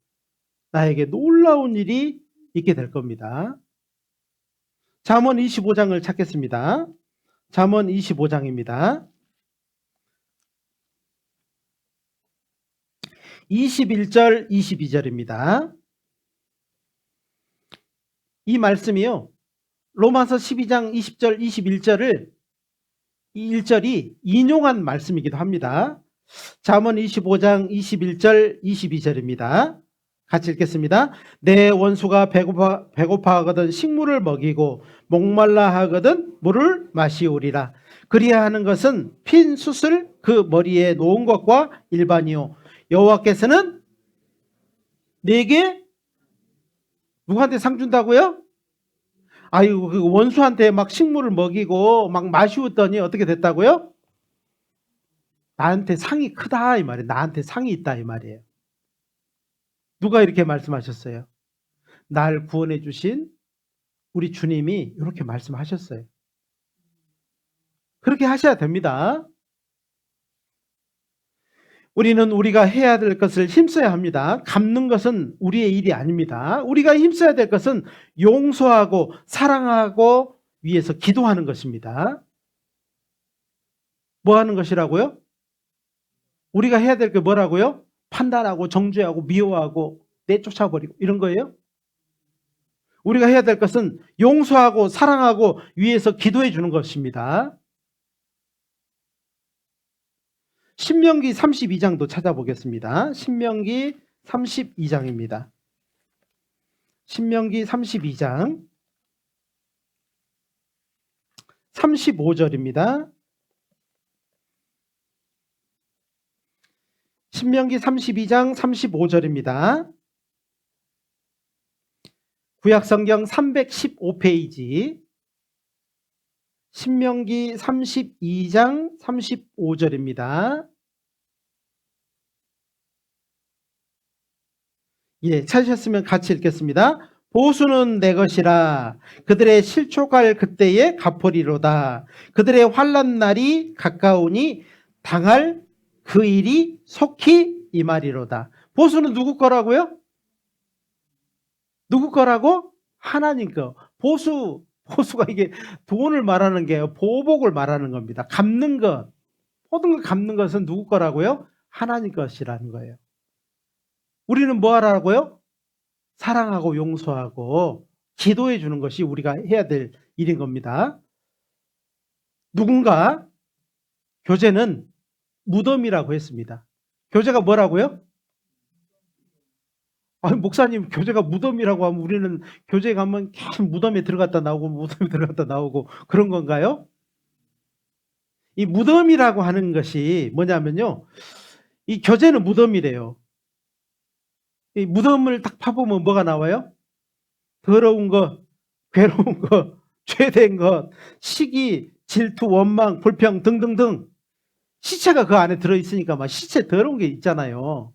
나에게 놀라운 일이 있게 될 겁니다. 잠언 25장을 찾겠습니다. 잠언 25장입니다. 21절, 22절입니다. 이 말씀이요. 로마서 12장 20절, 21절을 이 1절이 인용한 말씀이기도 합니다. 잠언 25장 21절, 22절입니다. 같이 읽겠습니다. 내 원수가 배고파하거든 식물을 먹이고 목말라 하거든 물을 마시오리라. 그리야 하는 것은 핀 숯을 그 머리에 놓은 것과 일반이요. 여호와께서는 내게 누구한테 상 준다고요? 아유, 그 원수한테 막 식물을 먹이고 막 마시웠더니 어떻게 됐다고요? 나한테 상이 크다 이 말이에요. 나한테 상이 있다 이 말이에요. 누가 이렇게 말씀하셨어요? 날 구원해 주신 우리 주님이 이렇게 말씀하셨어요. 그렇게 하셔야 됩니다. 우리는 우리가 해야 될 것을 힘써야 합니다. 갚는 것은 우리의 일이 아닙니다. 우리가 힘써야 될 것은 용서하고 사랑하고 위해서 기도하는 것입니다. 뭐 하는 것이라고요? 우리가 해야 될 게 뭐라고요? 판단하고 정죄하고 미워하고 내쫓아버리고 이런 거예요? 우리가 해야 될 것은 용서하고 사랑하고 위해서 기도해 주는 것입니다. 신명기 32장도 찾아보겠습니다. 신명기 32장입니다. 신명기 32장 35절입니다. 신명기 32장 35절입니다. 구약성경 315페이지 신명기 32장 35절입니다. 예, 찾으셨으면 같이 읽겠습니다. 보수는 내 것이라 그들의 실족할 그때에 갚으리로다. 그들의 환난 날이 가까우니 당할 그 일이 속히 임하리로다. 보수는 누구 거라고요? 누구 거라고? 하나님 거. 보수가 이게 돈을 말하는 게 보복을 말하는 겁니다. 갚는 것. 모든 걸 갚는 것은 누구 거라고요? 하나님 것이라는 거예요. 우리는 뭐 하라고요? 사랑하고 용서하고 기도해 주는 것이 우리가 해야 될 일인 겁니다. 누군가 교제는 무덤이라고 했습니다. 교제가 뭐라고요? 아니, 목사님 교제가 무덤이라고 하면 우리는 교제 가면 계속 무덤에 들어갔다 나오고 무덤에 들어갔다 나오고 그런 건가요? 이 무덤이라고 하는 것이 뭐냐면요. 이 교제는 무덤이래요. 이 무덤을 딱 파보면 뭐가 나와요? 더러운 것, 괴로운 것, 죄된 것, 시기, 질투, 원망, 불평 등등등. 시체가 그 안에 들어있으니까 막 시체 더러운 게 있잖아요.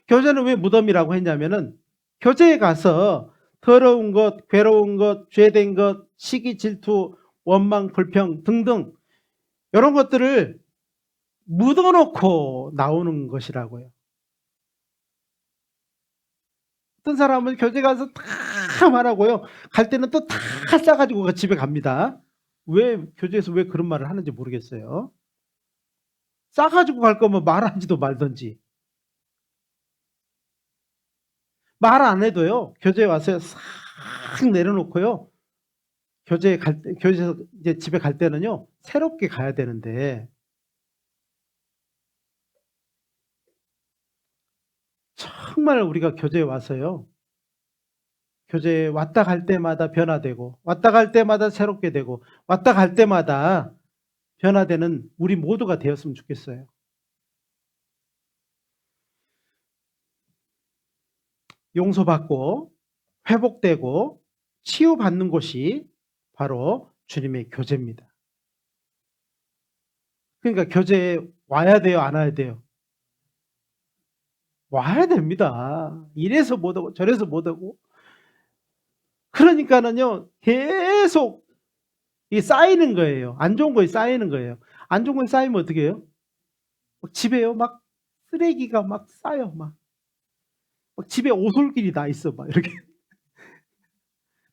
교제는 왜 무덤이라고 했냐면은 교제에 가서 더러운 것, 괴로운 것, 죄된 것, 시기, 질투, 원망, 불평 등등 이런 것들을 묻어놓고 나오는 것이라고요. 어떤 사람은 교제 가서 다 말하고요. 갈 때는 또 다 싸가지고 집에 갑니다. 왜 교제에서 왜 그런 말을 하는지 모르겠어요. 싸가지고 갈 거면 말하지도 말든지. 말 안 해도요. 교제에 와서 싹 내려놓고요. 교제에서 이제 집에 갈 때는요. 새롭게 가야 되는데 정말 우리가 교제에 와서요. 교제에 왔다 갈 때마다 변화되고 왔다 갈 때마다 새롭게 되고 왔다 갈 때마다 변화되는 우리 모두가 되었으면 좋겠어요. 용서받고 회복되고 치유받는 곳이 바로 주님의 교제입니다. 그러니까 교제에 와야 돼요, 안 와야 돼요? 와야 됩니다. 이래서 못하고 저래서 못하고. 그러니까는요, 계속 이게 쌓이는 거예요. 안 좋은 거에 쌓이는 거예요. 안 좋은 거에 쌓이면 어떻게 해요? 집에요, 막 쓰레기가 막 쌓여, 막 집에 오솔길이 다 있어, 막 이렇게.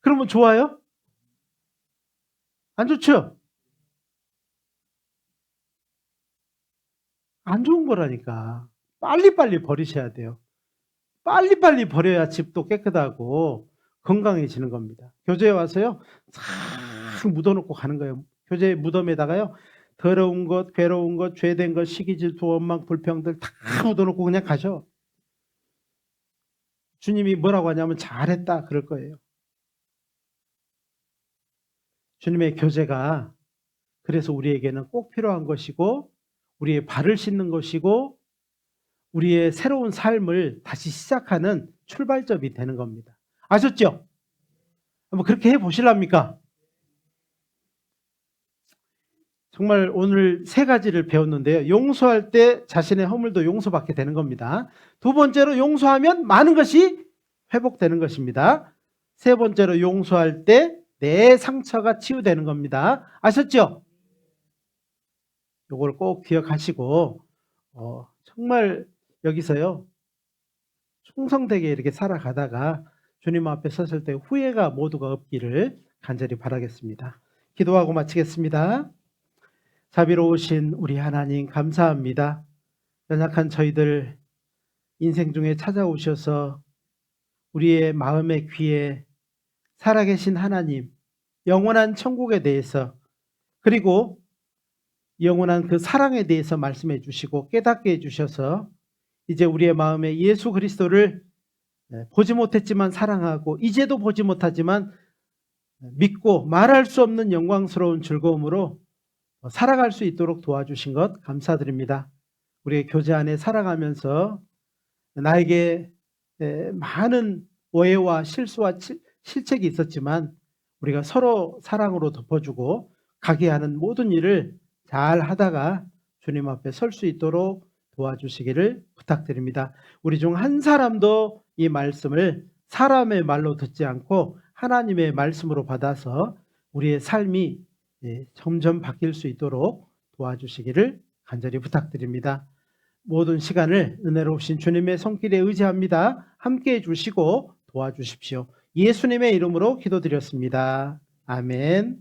그러면 좋아요? 안 좋죠? 안 좋은 거라니까. 빨리빨리 버리셔야 돼요. 빨리빨리 버려야 집도 깨끗하고 건강해지는 겁니다. 교제에 와서요, 싹 묻어놓고 가는 거예요. 교제 무덤에다가요, 더러운 것, 괴로운 것, 죄된 것, 시기, 질투, 원망, 불평들 다 묻어놓고 그냥 가셔. 주님이 뭐라고 하냐면 잘했다 그럴 거예요. 주님의 교제가 그래서 우리에게는 꼭 필요한 것이고 우리의 발을 씻는 것이고 우리의 새로운 삶을 다시 시작하는 출발점이 되는 겁니다. 아셨죠? 한번 그렇게 해보실랍니까? 정말 오늘 세 가지를 배웠는데요. 용서할 때 자신의 허물도 용서받게 되는 겁니다. 두 번째로 용서하면 많은 것이 회복되는 것입니다. 세 번째로 용서할 때 내 상처가 치유되는 겁니다. 아셨죠? 이걸 꼭 기억하시고 정말 여기서요 충성되게 이렇게 살아가다가 주님 앞에 섰을 때 후회가 모두가 없기를 간절히 바라겠습니다. 기도하고 마치겠습니다. 자비로우신 우리 하나님 감사합니다. 연약한 저희들 인생 중에 찾아오셔서 우리의 마음의 귀에 살아계신 하나님, 영원한 천국에 대해서 그리고 영원한 그 사랑에 대해서 말씀해 주시고 깨닫게 해주셔서 이제 우리의 마음에 예수 그리스도를 보지 못했지만 사랑하고 이제도 보지 못하지만 믿고 말할 수 없는 영광스러운 즐거움으로 살아갈 수 있도록 도와주신 것 감사드립니다. 우리의 교제 안에 살아가면서 나에게 많은 오해와 실수와 실책이 있었지만 우리가 서로 사랑으로 덮어주고 가게 하는 모든 일을 잘 하다가 주님 앞에 설 수 있도록 도와주시기를 부탁드립니다. 우리 중 한 사람도 이 말씀을 사람의 말로 듣지 않고 하나님의 말씀으로 받아서 우리의 삶이 점점 바뀔 수 있도록 도와주시기를 간절히 부탁드립니다. 모든 시간을 은혜로우신 주님의 손길에 의지합니다. 함께해 주시고 도와주십시오. 예수님의 이름으로 기도드렸습니다. 아멘.